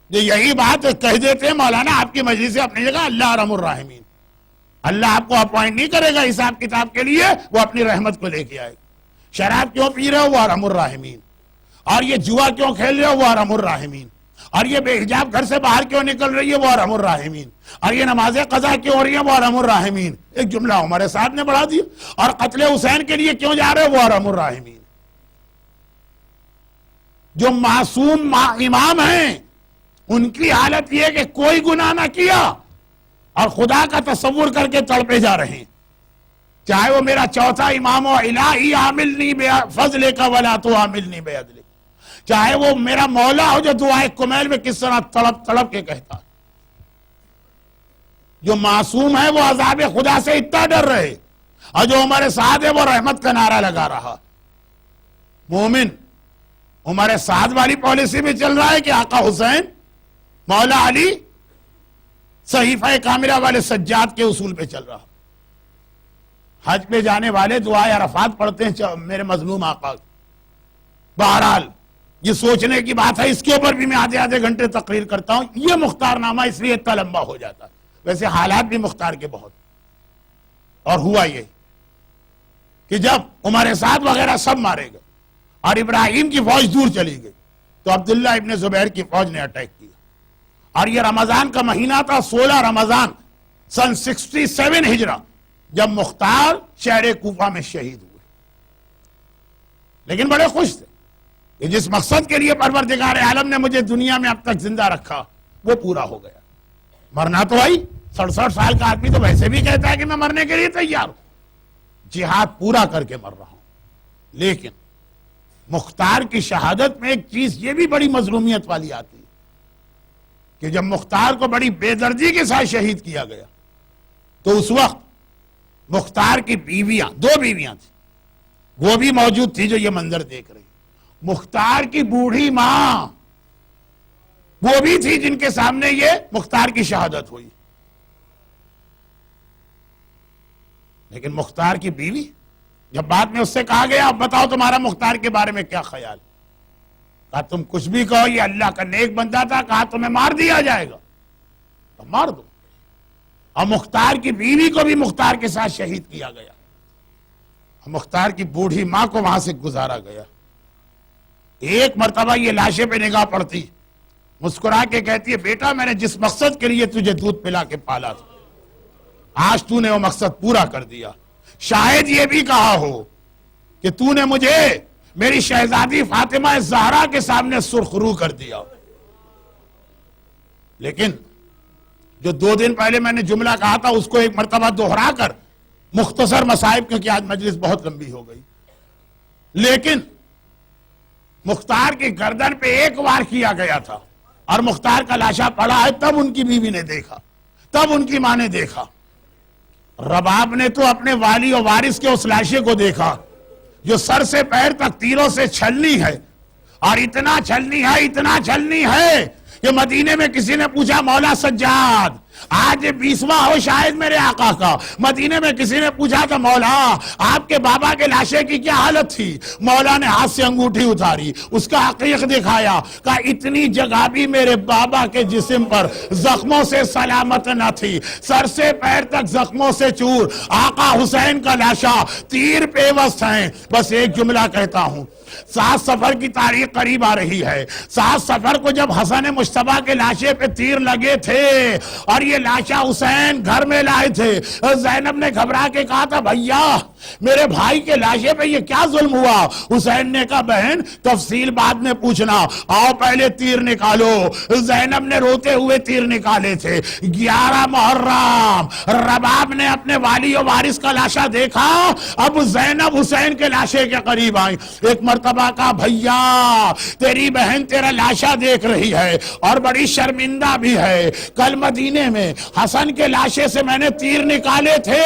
Speaker 1: جو یہی بات کہہ دیتے ہیں مولانا آپ کی مجلس سے اپنی جگہ اللہ ارحم الراحمین. اللہ آپ کو اپوائنٹ نہیں کرے گا حساب کتاب کے لیے, وہ اپنی رحمت کو لے کے آئے گا. شراب کیوں پی رہے ہو وہ ارحم الراحمین. اور یہ جوا کیوں کھیل رہے ہو وہ ارحم الراحمین. اور یہ بے حجاب گھر سے باہر کیوں نکل رہی ہے وہ ارحم الراحمین. اور یہ نمازیں قضا کیوں ہو رہی ہیں وہ ارحم الراحمین. ایک جملہ ہمارے ساتھ نے بڑھا دیا. اور قتل حسین کے لیے کیوں جا رہے ہو وہ ارحم الراحمین. جو معصوم امام ہیں ان کی حالت یہ کہ کوئی گناہ نہ کیا اور خدا کا تصور کر کے تڑپے جا رہے ہیں. چاہے وہ میرا چوتھا امام ہو الہی عاملنی بفضلک ولا تعاملنی بعدلک. چاہے وہ میرا مولا ہو جو دعائے کمیل میں کس طرح تڑپ تڑپ کے کہتا. جو معصوم ہے وہ عذاب خدا سے اتنا ڈر رہے اور جو ہمارے ساتھ ہے وہ رحمت کا نعرہ لگا رہا. مومن ہمارے ساتھ والی پالیسی میں چل رہا ہے کہ آقا حسین مولا علی صحیفہ کاملہ والے سجاد کے اصول پہ چل رہا. حج پہ جانے والے دعائے عرفات پڑھتے ہیں میرے مظلوم آقا. بہرحال یہ سوچنے کی بات ہے, اس کے اوپر بھی میں آدھے گھنٹے تقریر کرتا ہوں. یہ مختار نامہ اس لیے اتنا لمبا ہو جاتا ہے. ویسے حالات بھی مختار کے بہت. اور ہوا یہ کہ جب عمر سعد وغیرہ سب مارے گئے اور ابراہیم کی فوج دور چلی گئی تو عبداللہ ابن زبیر کی فوج نے اٹیک کیا. اور یہ رمضان کا مہینہ تھا, 16 رمضان سن 67 ہجرہ, جب مختار شہر کوفہ میں شہید ہوئے. لیکن بڑے خوش تھے کہ جس مقصد کے لیے پروردگار عالم نے مجھے دنیا میں اب تک زندہ رکھا وہ پورا ہو گیا. مرنا تو آئی, 67 سال کا آدمی تو ویسے بھی کہتا ہے کہ میں مرنے کے لیے تیار ہوں. جہاد پورا کر کے مر رہا ہوں. لیکن مختار کی شہادت میں ایک چیز یہ بھی بڑی مظلومیت والی آتی ہے کہ جب مختار کو بڑی بے دردی کے ساتھ شہید کیا گیا تو اس وقت مختار کی بیویاں, 2 بیویاں تھیں, وہ بھی موجود تھی جو یہ منظر دیکھ رہی. مختار کی بوڑھی ماں وہ بھی تھی جن کے سامنے یہ مختار کی شہادت ہوئی. لیکن مختار کی بیوی جب بعد میں اس سے کہا گیا اب بتاؤ تمہارا مختار کے بارے میں کیا خیال. کہا تم کچھ بھی کہو یہ اللہ کا نیک بندہ تھا. کہا تمہیں مار دیا جائے گا تو مار دو. اور مختار کی بیوی کو بھی مختار کے ساتھ شہید کیا گیا. اور مختار کی بوڑھی ماں کو وہاں سے گزارا گیا. ایک مرتبہ یہ لاشیں پہ نگاہ پڑتی, مسکرا کے کہتی ہے بیٹا میں نے جس مقصد کے لیے تجھے دودھ پلا کے پالا تھا آج تو نے وہ مقصد پورا کر دیا. شاید یہ بھی کہا ہو کہ تو نے مجھے میری شہزادی فاطمہ زہرا کے سامنے سرخرو کر دیا. لیکن جو 2 دن پہلے میں نے جملہ کہا تھا اس کو ایک مرتبہ دوہرا کر مختصر مصائب, کیونکہ آج مجلس بہت لمبی ہو گئی, لیکن مختار کی گردن پہ ایک وار کیا گیا تھا اور مختار کا لاشا پڑا ہے. تب ان کی بیوی نے دیکھا, تب ان کی ماں نے دیکھا. رباب نے تو اپنے والی و وارث کے اس لاشے کو دیکھا جو سر سے پیر تک تیروں سے چھلنی ہے, اور اتنا چھلنی ہے کہ مدینے میں کسی نے پوچھا مولا سجاد آج 20واں ہو شاید میرے آقا کا. مدینے میں کسی نے پوچھا تھا مولا آپ کے بابا کے لاشے کی کیا حالت تھی؟ مولا نے ہاتھ سے انگوٹھی اتاری, اس کا عقیق دکھایا, کہا اتنی جگہ بھی میرے بابا کے جسم پر زخموں سے سلامت نہ تھی, سر سے پیر تک زخموں سے چور. آقا حسین کا لاشا تیر پیوست ہیں. بس ایک جملہ کہتا ہوں, 7 صفر کی تاریخ قریب آ رہی ہے. 7 صفر کو جب حسن مجتبیٰ کے لاشے پہ تیر لگے تھے اور یہ لاشا حسین گھر میں لائے تھے, زینب نے گھبرا کے کہا تھا بھیا میرے بھائی کے لاشے پہ یہ کیا ظلم ہوا؟ حسین نے کہا بہن تفصیل بعد میں پوچھنا, آؤ پہلے تیر نکالو. زینب نے روتے ہوئے تیر نکالے تھے. 11 محرم رباب نے اپنے والی و وارث کا لاشا دیکھا. اب زینب حسین کے لاشے کے قریب آئی. ایک مرتبہ کہا بھیا تیری بہن تیرا لاشا دیکھ رہی ہے اور بڑی شرمندہ بھی ہے. کل مدینے میں حسن کے لاشے سے میں نے تیر نکالے تھے,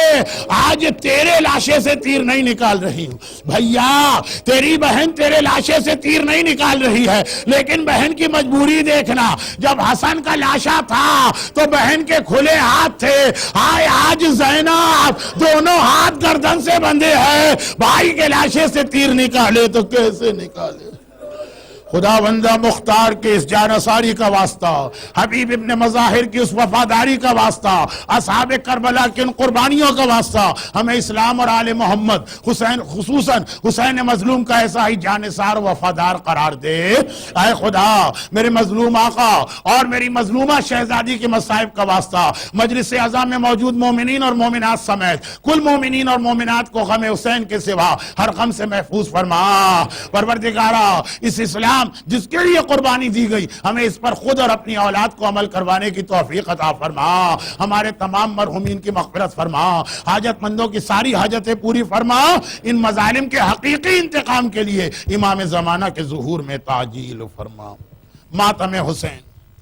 Speaker 1: آج تیرے لاشے سے تیر نہیں نکال رہی ہوں. بھیا تیری بہن تیرے لاشے سے تیر نہیں نکال رہی ہے, لیکن بہن کی مجبوری دیکھنا. جب حسن کا لاشا تھا تو بہن کے کھلے ہاتھ تھے, آج زینب دونوں ہاتھ گردن سے بندھے ہیں, بھائی کے لاشے سے تیر نکالے تو کیسے نکالے؟ خدا بندہ مختار کے اس جانصاری کا واسطہ, حبیب ابن مظاہر کی اس وفاداری کا واسطہ, اصحاب کربلا کی ان قربانیوں کا واسطہ, ہمیں اسلام اور آل محمد حسین خصوصاً حسین مظلوم کا ایسا ہی جانصار وفادار قرار دے. اے خدا میرے مظلوم آقا اور میری مظلومہ شہزادی کے مصائب کا واسطہ, مجلس اعظم میں موجود مومنین اور مومنات سمیت کل مومنین اور مومنات کو غم حسین کے سوا ہر غم سے محفوظ فرما. پروردگارا اس اسلام جس کے لیے قربانی دی گئی ہمیں اس پر خود اور اپنی اولاد کو عمل کروانے کی توفیق عطا فرما. ہمارے تمام مرحومین کی مغفرت فرما, حاجت مندوں کی ساری حاجتیں پوری فرما. ان مظالم کے حقیقی انتقام کے لیے امام زمانہ کے ظہور میں تعجیل فرما. ماتم حسین.